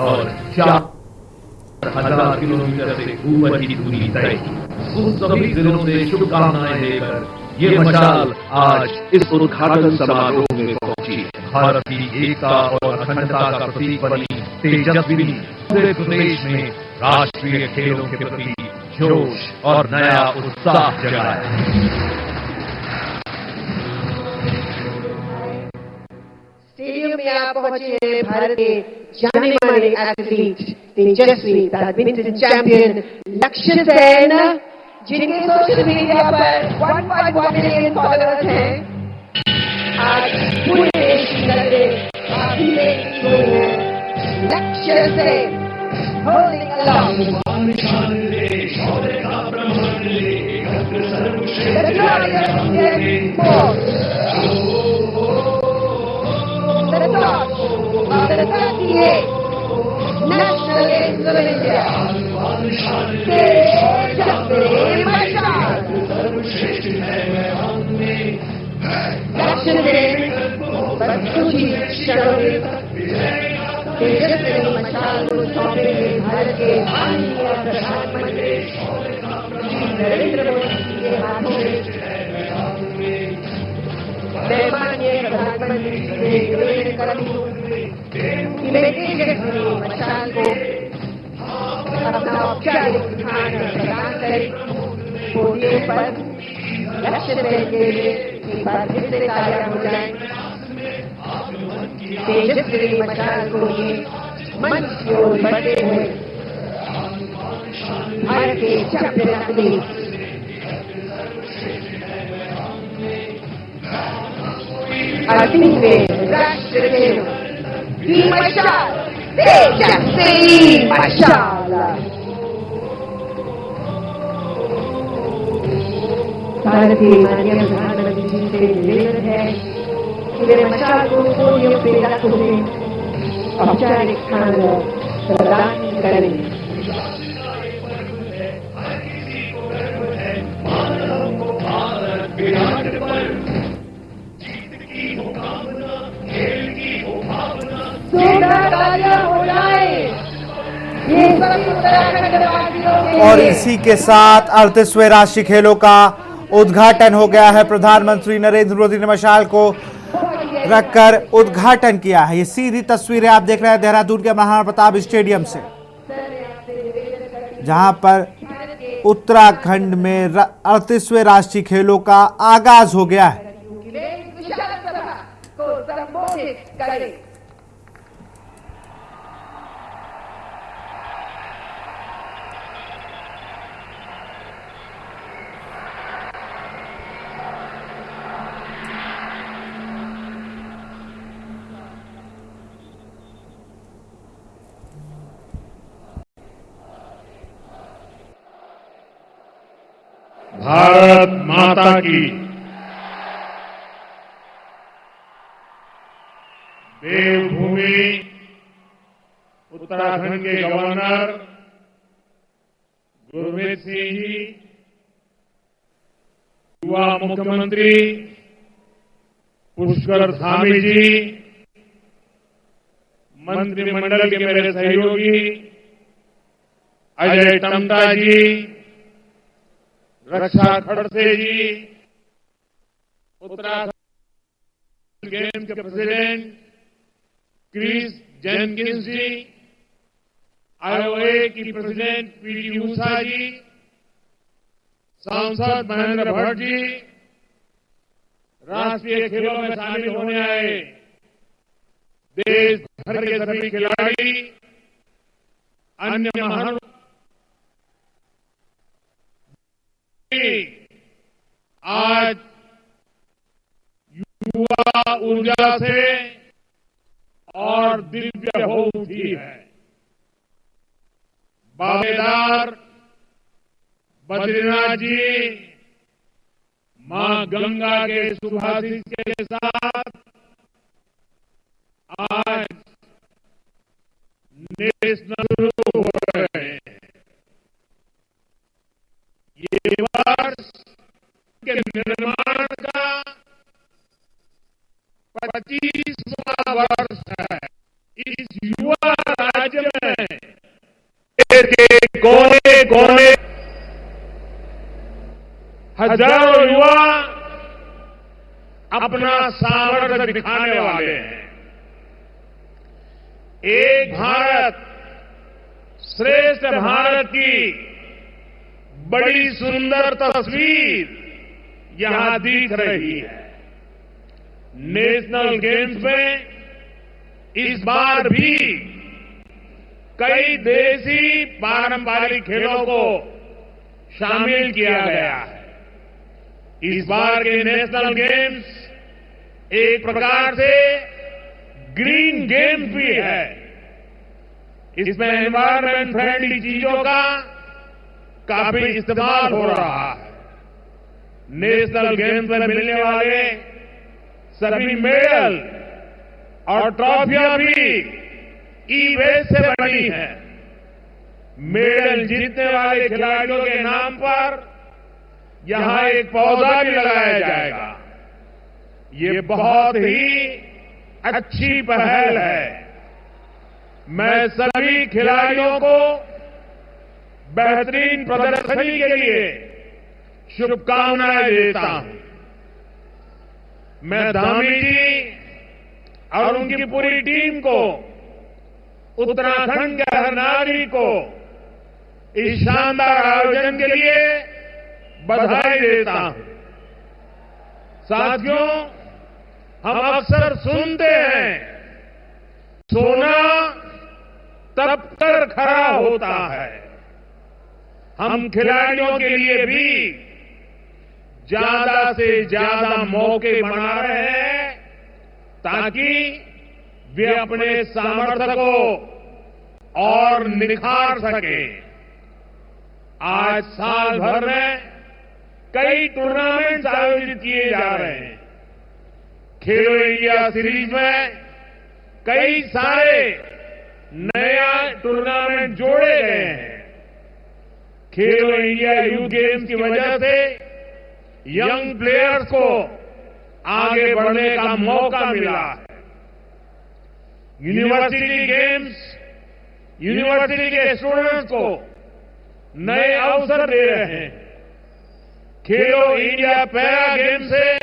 और 4,000 किलोमीटर से ऊपर की दूरी तय की। उन सभी जिलों से शुभकामनाएं देकर ये मशाल आज इस उद्घाटन समारोह में पहुंची। भारत की एकता और अखंडता का प्रतीक बनी तेजस्विनी पूरे प्रदेश में राष्ट्रीय खेलों के प्रति जोश और नया उत्साह जगाया। स्टेडियम में आप पहुंचे हैं भारत के जाने माने एथलीट तेजस्वी बैडमिंटन चैंपियन लक्ष्य सेन, जिनके सोशल मीडिया पर 1.1 मिलियन फॉलोअर्स हैं। आज पूरे देश की नजरें आप ही में हुई हैं। लक्ष्य Sen holding along the glorious Indian force. The torch of the 38th National Games of India. Teejasvi Mashal. Lक्ष्य Sen बदसूची शौर्य तेजस्वी मशाल को सौंपेंगे भारत के माननीय प्रधानमंत्री श्री नरेंद्र मोदी के हाथों में। मैं माननीय प्रधानमंत्री से निवेदन करती हूँ कि मैं तेजस्वी मशाल को अपना औपचारिक स्थान प्रदान करें। पोडियम पर लक्ष्य सेन के लिए एक बार फिर से तालियां हो जाएं। तेजस्वी मशाल को ये मंच की ओर बढ़ते हुए भारत के चैंपियन एथलीट में राष्ट्रीय खेलों की मशाल तेजस्वी मशाल। भारत के माननीय प्रधानमंत्री जी से निवेदन है कि वे मशाल को पोडियम पे रखते हुए औपचारिक स्थान प्रदान करें। और इसी के साथ 38वें राष्ट्रीय खेलों का उद्घाटन हो गया है। प्रधानमंत्री नरेंद्र मोदी ने मशाल को रखकर उद्घाटन किया है। ये सीधी तस्वीरें आप देख रहे हैं देहरादून के महाराणा प्रताप स्टेडियम से, जहां पर उत्तराखंड में 38वें राष्ट्रीय खेलों का आगाज हो गया है। भारत माता की हुई उत्तराखंड के गवर्नर गुरमीत सिंह जी, युवा मुख्यमंत्री पुष्कर धामी जी, मंत्रिमंडल के मेरे सहयोगी अजय टम्टा जी, रक्षा खड़से जी, उत्तराखंड गेम्स के प्रेसिडेंट क्रिस जेनकिंस जी, आईओए की प्रेसिडेंट पीटी ऊषा जी, सांसद महेंद्र भट्ट जी, राष्ट्रीय खेलों में शामिल होने आए देश भर के सभी खिलाड़ी, अन्य महान आज युवा ऊर्जा से और दिव्य हो उठी है। बाबेदार बद्रीनाथ जी मां गंगा के सुभाषित के साथ आज नेशनल शुरू हो रहे हैं। ये वर्ष के निर्माण का 25वां वर्ष है। इस युवा राज्य में देश के कोने कोने हजारों युवा अपना सामर्थ्य दिखाने वाले हैं। एक भारत श्रेष्ठ भारत की बड़ी सुंदर तस्वीर यहां दिख रही है। नेशनल गेम्स में इस बार भी कई देसी पारंपरिक खेलों को शामिल किया गया है। इस बार के नेशनल गेम्स एक प्रकार से ग्रीन गेम्स भी है। इसमें एनवायरमेंट फ्रेंडली चीजों का काफी इस्तेमाल हो रहा है। नेशनल गेम्स में मिलने वाले सभी मेडल और ट्रॉफियां भी ई-वेस्ट से बनी है। मेडल जीतने वाले खिलाड़ियों के नाम पर यहां एक पौधा भी लगाया जाएगा। ये बहुत ही अच्छी पहल है। मैं सभी खिलाड़ियों को बेहतरीन प्रदर्शनी के लिए शुभकामनाएं देता हूं। मैं धामी जी और उनकी पूरी टीम को, उत्तराखंड के हर नागरिक को इस शानदार आयोजन के लिए बधाई देता हूं। साथियों, हम अक्सर सुनते हैं सोना तब कर खरा होता है। हम खिलाड़ियों के लिए भी ज्यादा से ज्यादा मौके बना रहे हैं ताकि वे अपने सामर्थ्य को और निखार सकें। आज साल भर में कई टूर्नामेंट्स आयोजित किए जा रहे हैं। खेलो इंडिया सीरीज में कई सारे नया टूर्नामेंट जोड़े गए हैं। खेलो इंडिया यूथ गेम्स की वजह से यंग प्लेयर्स को आगे बढ़ने का मौका मिला है। यूनिवर्सिटी गेम्स यूनिवर्सिटी के स्टूडेंट्स को नए अवसर दे रहे हैं। खेलो इंडिया पैरा गेम से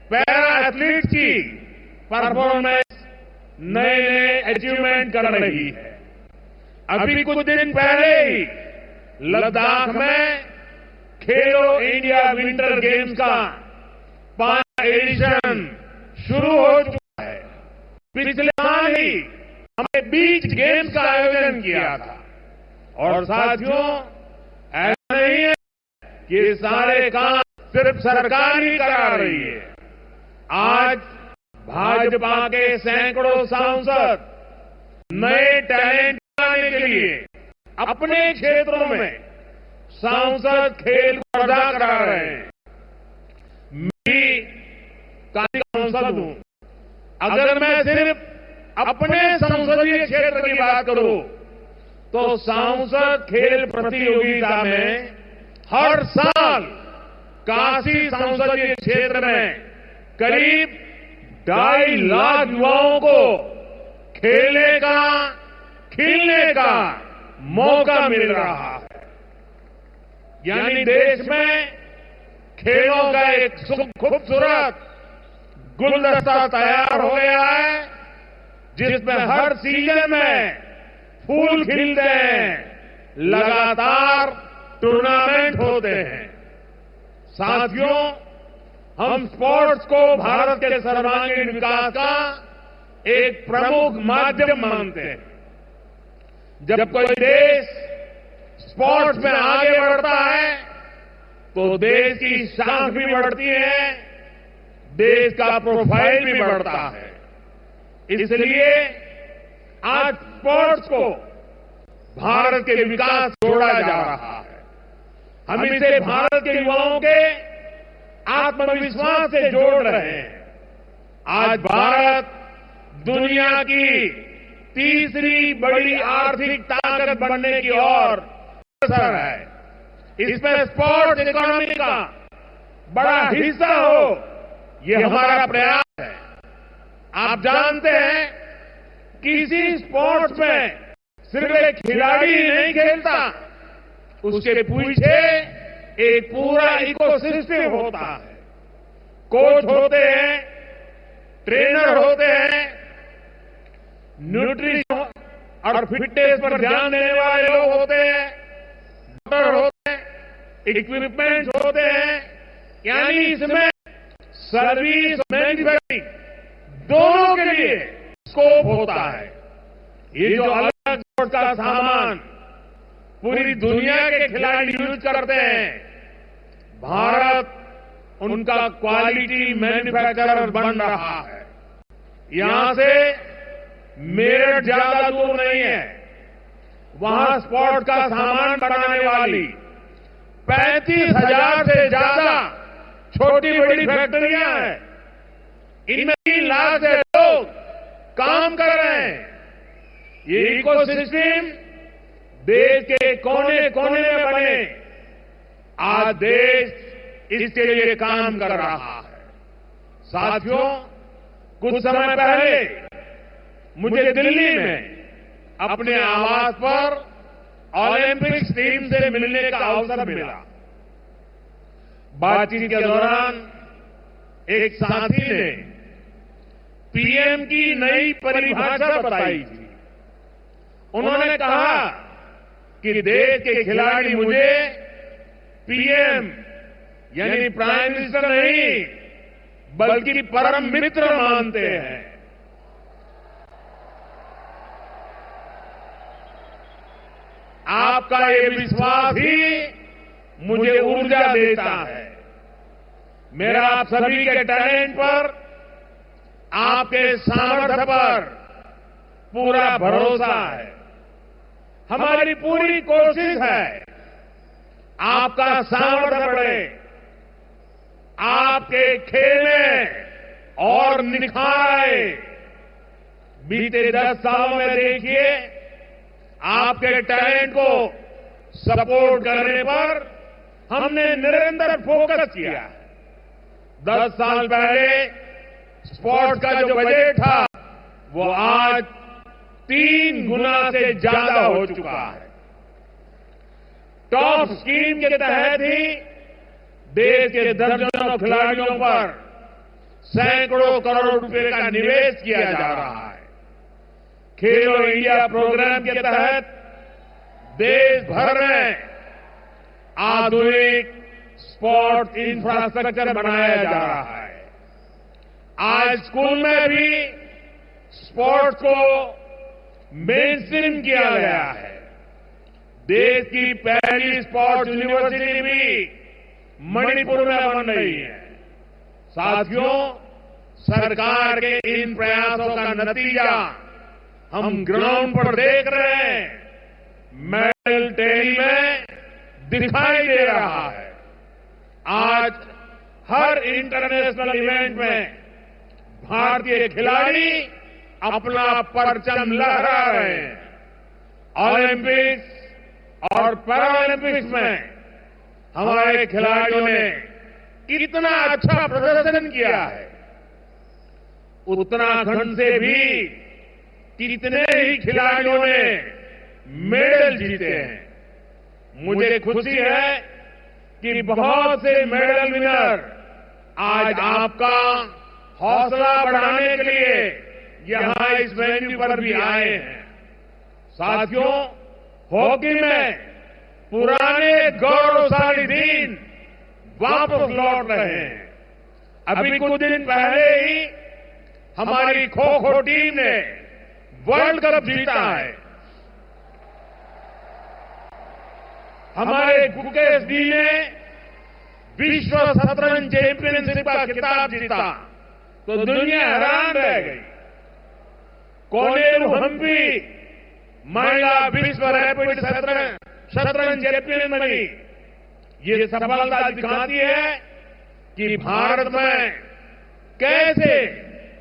पैरा एथलीट की परफॉर्मेंस नए नए अचीवमेंट कर रही है। अभी कुछ दिन पहले ही लद्दाख में खेलो इंडिया विंटर गेम्स का 5वां एडिशन शुरू हो चुका है। पिछले साल ही हमने बीच गेम्स का आयोजन किया था। और साथियों, ऐसा नहीं है कि ये सारे काम सिर्फ सरकार ही करा रही है। आज भाजपा के सैकड़ों सांसद नए टैलेंट लाने के लिए अपने क्षेत्रों में सांसद खेल स्पर्धा करा रहे हैं। मैं सांसद हूं। अगर मैं सिर्फ अपने संसदीय क्षेत्र की बात करूं तो सांसद खेल प्रतियोगिता में हर साल काशी संसदीय क्षेत्र में करीब 2.5 लाख युवाओं को खेलने का, खिलने का मौका मिल रहा है। यानी देश में खेलों का एक खूबसूरत गुलदस्ता तैयार हो गया है, जिसमें हर सीजन में फूल खिलते हैं, लगातार टूर्नामेंट होते हैं। साथियों, हम स्पोर्ट्स को भारत के सर्वांगीण विकास का एक प्रमुख माध्यम मानते हैं। जब कोई देश स्पोर्ट्स में आगे बढ़ता है तो देश की शान भी बढ़ती है, देश का प्रोफाइल भी बढ़ता है। इसलिए आज स्पोर्ट्स को भारत के विकास जोड़ा जा रहा है। हम इसे भारत के युवाओं के आत्मविश्वास से जोड़ रहे हैं। आज भारत दुनिया की तीसरी बड़ी आर्थिक ताकत बनने की ओर अग्रसर है। इसमें स्पोर्ट्स इकोनॉमी का बड़ा हिस्सा हो, ये हमारा प्रयास है। आप जानते हैं, किसी स्पोर्ट्स में सिर्फ एक खिलाड़ी ही नहीं खेलता, उसके पीछे एक पूरा इकोसिस्टम होता है। कोच होते हैं, ट्रेनर होते हैं, न्यूट्रिशन और फिटनेस पर ध्यान देने वाले लोग होते हैं, डॉक्टर होते हैं, इक्विपमेंट्स होते हैं। यानी इसमें सर्विस, मैन्युफैक्चरिंग दोनों के लिए स्कोप होता है। ये जो अलग स्पोर्ट्स का सामान पूरी दुनिया के खिलाड़ी यूज करते हैं, भारत उनका क्वालिटी मैन्युफैक्चरर बन रहा है। यहां से मेरठ ज्यादा दूर नहीं है, वहां स्पोर्ट्स का सामान बनाने वाली 35,000 से ज्यादा छोटी बड़ी फैक्ट्रियां हैं। इनमें 3 लाख से लोग काम कर रहे हैं। ये इकोसिस्टम देश के कोने कोने में बने, आज देश इसके लिए काम कर रहा है। साथियों, कुछ समय पहले मुझे दिल्ली में अपने आवास पर ओलंपिक्स टीम से मिलने का अवसर मिला। बातचीत के दौरान एक साथी ने पीएम की नई परिभाषा बताई थी। उन्होंने कहा कि देश के खिलाड़ी मुझे पीएम यानी प्राइम मिनिस्टर नहीं बल्कि परम मित्र मानते हैं। आपका ये विश्वास ही मुझे ऊर्जा देता है। मेरा आप सभी के टैलेंट पर, आपके सामर्थ्य पर पूरा भरोसा है। हमारी पूरी कोशिश है आपका सामर्थ्य बढ़े, आपके खेलें और निखार आए। बीते 10 सालों में देखिए, आपके टैलेंट को सपोर्ट करने पर हमने निरंतर फोकस किया। 10 साल पहले स्पोर्ट्स का जो बजट था वो आज 3 गुना से ज्यादा हो चुका है। टॉप स्कीम के तहत ही देश के दर्जनों खिलाड़ियों पर सैकड़ों करोड़ रुपए का निवेश किया जा रहा है। खेलो इंडिया प्रोग्राम के तहत देश भर में आधुनिक स्पोर्ट्स इंफ्रास्ट्रक्चर बनाया जा रहा है। आज स्कूल में भी स्पोर्ट्स को मेनस्ट्रीम किया गया है। देश की पहली स्पोर्ट्स यूनिवर्सिटी भी मणिपुर में बन रही है। साथियों, सरकार के इन प्रयासों का नतीजा हम ग्राउंड पर देख रहे हैं। मेडल टेरी में दिखाई दे रहा है। आज हर इंटरनेशनल इवेंट में भारतीय खिलाड़ी अपना परचम लहरा रहे हैं। ओलंपिक्स और पैरालंपिक्स में हमारे खिलाड़ियों ने इतना अच्छा प्रदर्शन किया है। उत्तराखंड से भी कितने ही खिलाड़ियों ने मेडल जीते हैं। मुझे खुशी है कि बहुत से मेडल विनर आज आपका हौसला बढ़ाने के लिए यहां इस वेन्यू पर भी आए हैं। साथियों, हॉकी में पुराने गौरवशाली दिन वापस लौट रहे हैं। अभी कुछ दिन पहले ही हमारी खो खो टीम ने वर्ल्ड कप जीता है। हमारे गुकेश जी ने विश्व शतरंज चैंपियनशिप का खिताब जीता तो दुनिया हैरान रह गई। कोनेरू हम्पी महिला विश्व रैपिड शतरंज चैंपियन बनी। ये सफलता दिखाती है कि भारत में कैसे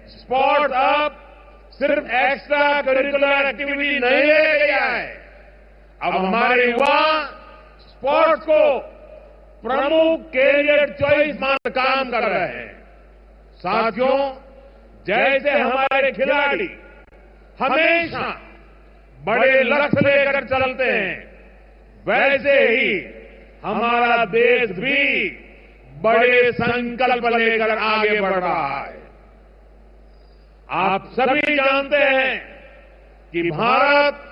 स्पोर्ट अब सिर्फ एक्स्ट्रा करिकुलर एक्टिविटी नहीं रह गया है। अब हमारे युवा स्पोर्ट्स को प्रमुख कैरियर चॉइस मान काम कर रहे हैं। साथियों, जैसे हमारे खिलाड़ी हमेशा बड़े लक्ष्य लेकर चलते हैं, वैसे ही हमारा देश भी बड़े संकल्प लेकर आगे बढ़ रहा है। आप सभी जानते हैं कि भारत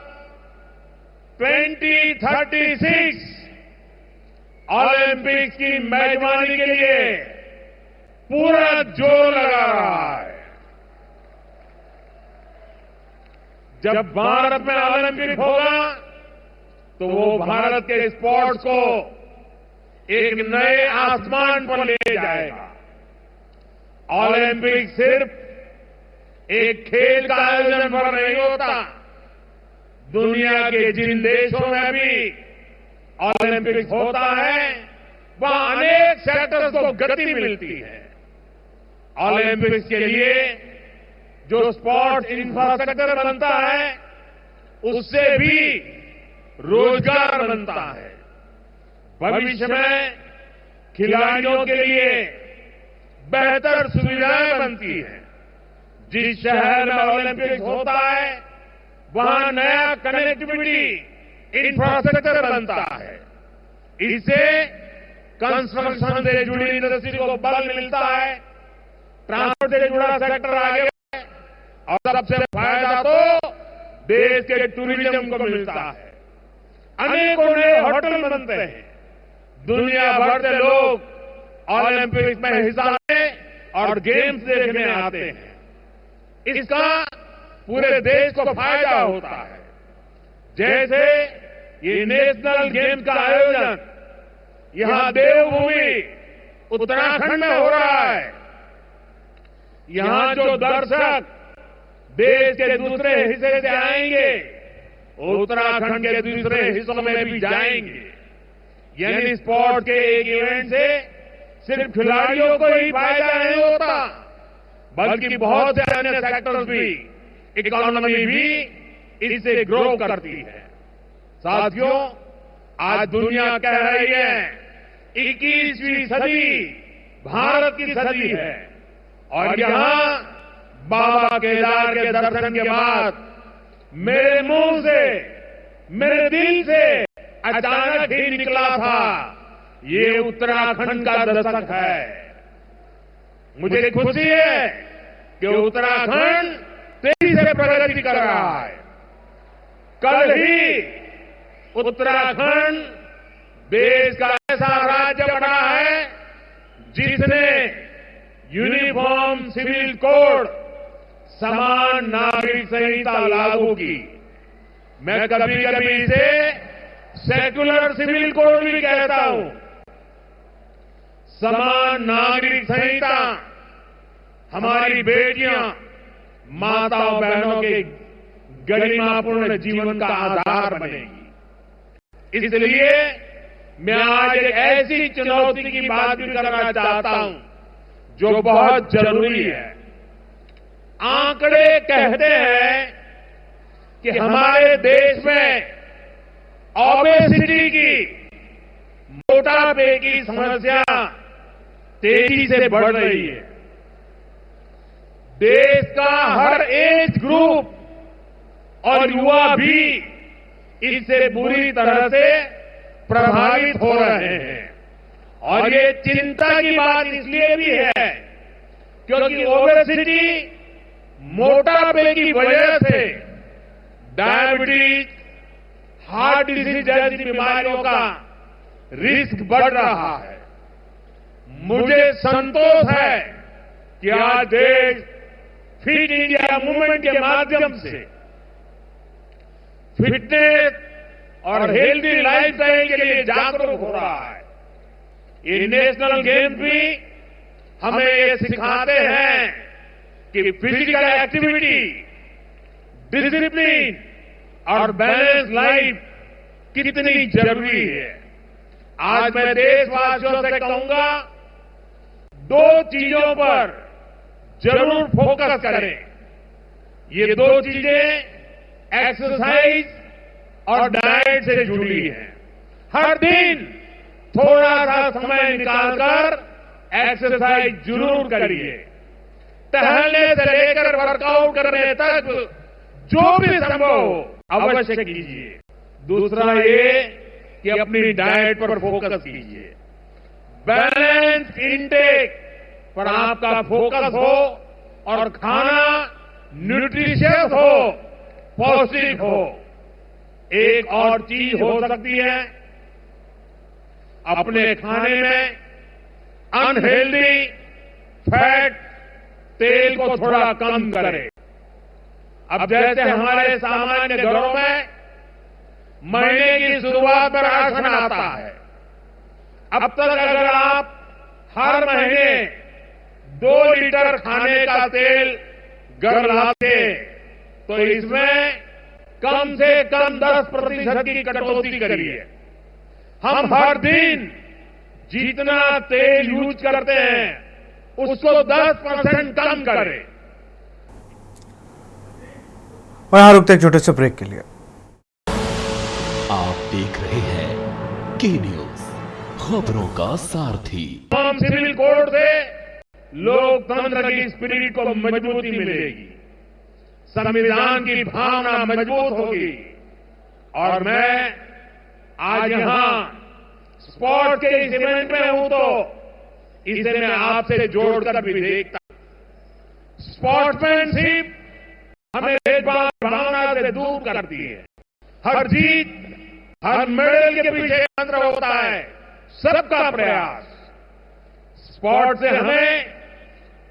2036 ओलंपिक्स की मेजबानी के लिए पूरा जोर लगा रहा है। जब भारत में ओलंपिक होगा तो वो भारत के स्पोर्ट्स को एक नए आसमान पर ले जाएगा। ओलंपिक सिर्फ एक खेल का आयोजन पर नहीं होता। दुनिया के जिन देशों में भी ओलंपिक्स होता है वहां अनेक सेक्टर्स को गति मिलती है। ओलंपिक्स के लिए जो स्पोर्ट्स इंफ्रास्ट्रक्चर बनता है उससे भी रोजगार बनता है। भविष्य में खिलाड़ियों के लिए बेहतर सुविधाएं बनती हैं। जिस शहर में ओलंपिक्स होता है वहां नया कनेक्टिविटी इंफ्रास्ट्रक्चर बनता है। इससे कंस्ट्रक्शन से जुड़ी इंडस्ट्री को बल मिलता है, ट्रांसपोर्ट से जुड़ा सेक्टर आगे बढ़े और सबसे फायदा तो देश के टूरिज्म को मिलता है। अनेकों नए होटल बनते हैं। दुनिया भर से लोग ओलंपिक्स में हिस्सा लेने और गेम्स देखने आते हैं। इसका पूरे देश को फायदा होता है। जैसे ये नेशनल गेम्स का आयोजन यहां देवभूमि उत्तराखंड में हो रहा है। यहां जो दर्शक देश के दूसरे हिस्से से आएंगे उत्तराखंड के दूसरे हिस्सों में भी जाएंगे। यानी स्पोर्ट के एक इवेंट से सिर्फ खिलाड़ियों को ही फायदा नहीं होता बल्कि बहुत से अन्य सेक्टर्स भी, इकोनॉमी भी इससे ग्रो करती है। साथियों, आज दुनिया कह रही है 21वीं सदी भारत की सदी है और यहां बाबा केदार के दर्शन के बाद मेरे मुंह से, मेरे दिल से अचानक ही निकला था ये उत्तराखंड का दशक है। मुझे खुशी है कि उत्तराखंड तेजी से प्रगति कर रहा है। कल ही उत्तराखंड देश का ऐसा राज्य बना है जिसने यूनिफॉर्म सिविल कोड, समान नागरिक संहिता लागू की। मैं कभी कभी इसे सेक्युलर सिविल कोड भी कहता हूं। समान नागरिक संहिता हमारी बेटियां, माताओं बहनों के गरिमापूर्ण जीवन का आधार बनेगी। इसलिए मैं आज एक ऐसी चुनौती की बात भी करना चाहता हूं जो बहुत जरूरी है। आंकड़े कहते हैं कि हमारे देश में ओबेसिटी की, मोटापे की समस्या तेजी से बढ़ रही है। देश का हर एज ग्रुप और युवा भी इससे बुरी तरह से प्रभावित हो रहे हैं। और ये चिंता की बात इसलिए भी है क्योंकि ओबेसिटी, मोटापे की वजह से डायबिटीज, हार्ट डिजीज जैसी बीमारियों का रिस्क बढ़ रहा है। मुझे संतोष है कि आज देश फिट इंडिया मूवमेंट के माध्यम से फिटनेस और हेल्दी लाइफस्टाइल के लिए जागरूक हो रहा है। ये नेशनल गेम्स भी हमें ये सिखाते हैं कि फिजिकल एक्टिविटी, डिसिप्लिन और बैलेंस लाइफ कितनी जरूरी है। आज मैं देशवासियों से कहूंगा, दो चीजों पर जरूर फोकस करें। ये दो चीजें एक्सरसाइज और डाइट से जुड़ी हैं। हर दिन थोड़ा सा समय निकालकर एक्सरसाइज जरूर करिए। टहलने से लेकर वर्कआउट करने तक जो भी संभव हो अवश्य कीजिए। दूसरा ये कि अपनी डाइट पर फोकस कीजिए। बैलेंस इंटेक पर आपका फोकस हो और खाना न्यूट्रिशियस हो, पौष्टिक हो। एक और चीज हो सकती है, अपने खाने में अनहेल्दी फैट, तेल को थोड़ा कम करें। अब जैसे हमारे सामान्य घरों में महीने की शुरुआत में राशन आता है, अब तक अगर आप हर महीने 2 लीटर खाने का तेल घर लाते तो इसमें कम से कम 10% की कटौती करिए। हम हर दिन जितना तेल यूज करते हैं उसको 10% कम करें। और यहां रुकते एक छोटे से ब्रेक के लिए। आप देख रहे हैं के न्यूज, खबरों का सारथी। हम सिविल कोड से लोकतंत्र की स्पिरिट को मजबूती मिलेगी, संविधान की भावना मजबूत होगी। और मैं आज यहां स्पोर्ट्स के इस इवेंट में हूं तो इसे मैं आपसे जोड़कर भी देखता हूं। स्पोर्ट्समैनशिप हमें भेदभाव भावना से दूर करती है। हर जीत, हर मेडल के पीछे मंत्र होता है सबका प्रयास। स्पोर्ट्स से हमें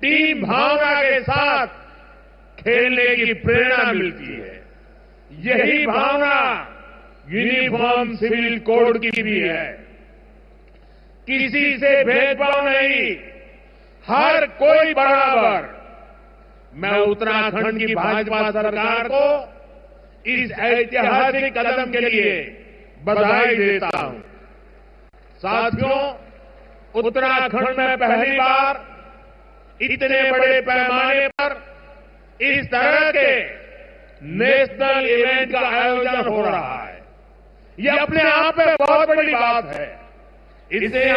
टीम भावना के साथ खेलने की प्रेरणा मिलती है। यही भावना यूनिफॉर्म सिविल कोड की भी है। किसी से भेदभाव नहीं, हर कोई बराबर। मैं उत्तराखंड की भाजपा सरकार को इस ऐतिहासिक कदम के लिए बधाई देता हूं। साथियों, उत्तराखंड में पहली बार इतने बड़े पैमाने पर इस तरह के नेशनल इवेंट का आयोजन हो रहा है। यह अपने आप में बहुत बड़ी बात है। इसे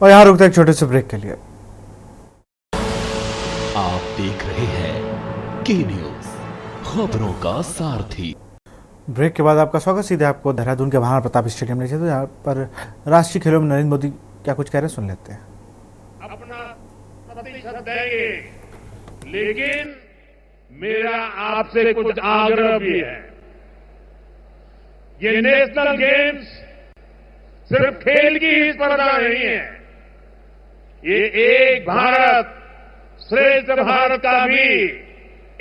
और यहां रुकते एक छोटे से ब्रेक के लिए। आप देख रहे हैं के न्यूज, खबरों का सारथी। ब्रेक के बाद आपका स्वागत। सीधे आपको देहरादून के महाराणा प्रताप स्टेडियम ले चलते हैं, जहां पर राष्ट्रीय खेलों में नरेंद्र मोदी क्या कुछ कह रहे हैं, सुन लेते हैं। अपना प्रतिशत देंगे, लेकिन मेरा आपसे कुछ आग्रह भी है। ये नेशनल गेम्स सिर्फ खेल की ही स्पर्धा नहीं है, ये एक भारत श्रेष्ठ भारत का भी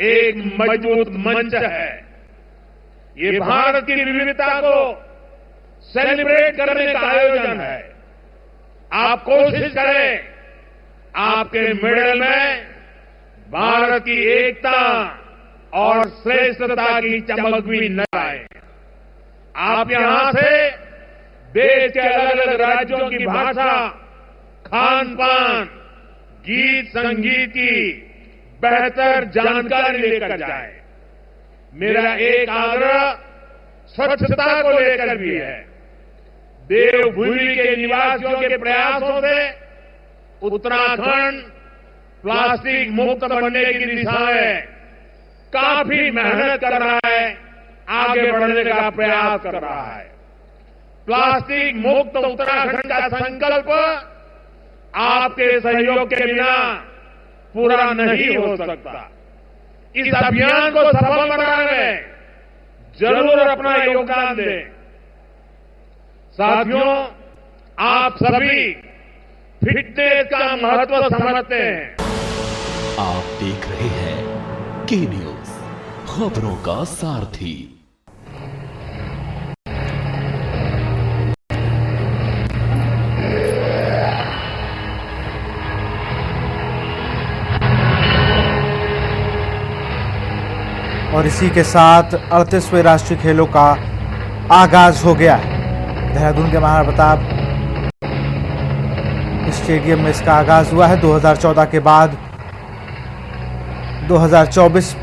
एक मजबूत मंच है। ये भारत की विविधता को सेलिब्रेट करने का आयोजन है। आप कोशिश करें आपके मेडल में भारत की एकता और श्रेष्ठता की चमक भी न आए। आप यहां से देश के अलग अलग राज्यों की भाषा, खान पान, गीत संगीत की बेहतर जानकारी लेकर जाए। मेरा एक आग्रह स्वच्छता को लेकर भी है। देवभूमि के निवासियों के प्रयासों से उत्तराखंड प्लास्टिक मुक्त बनने की दिशा में काफी मेहनत कर रहा है, आगे बढ़ने का प्रयास कर रहा है। प्लास्टिक मुक्त उत्तराखंड का संकल्प आपके सहयोग के बिना पूरा नहीं हो सकता। इस अभियान को सफल बनाने में जरूर अपना योगदान दें। साथियों, आप सभी फिटनेस का महत्व समझते हैं। आप देख रहे हैं के न्यूज, खबरों का सारथी। और इसी के साथ 38वें राष्ट्रीय खेलों का आगाज हो गया है। देहरादून के महाप्रताप स्टेडियम में इसका आगाज हुआ है। 2014 के बाद 2024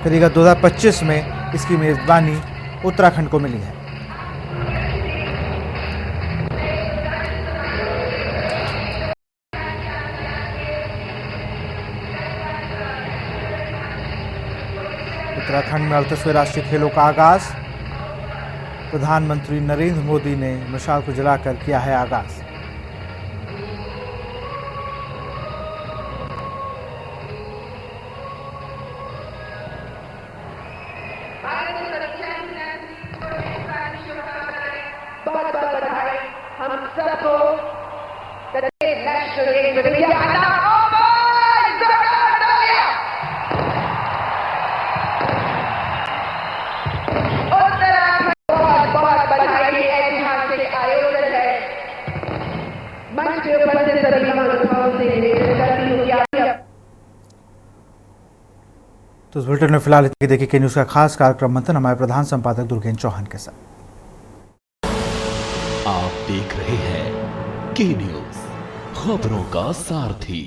करीब 2025 में इसकी मेजबानी उत्तराखंड को मिली है। उत्तराखंड में 38वें राष्ट्रीय खेलों का आगाज। प्रधानमंत्री नरेंद्र मोदी ने मशाल को जलाकर किया है आगाज। हम सबको तो इस बुलेटिन में फिलहाल देखिए के न्यूज का खास कार्यक्रम मंथन हमारे प्रधान संपादक दुर्गेन्द्र चौहान के साथ। आप देख रहे हैं के न्यूज, खबरों का सारथी।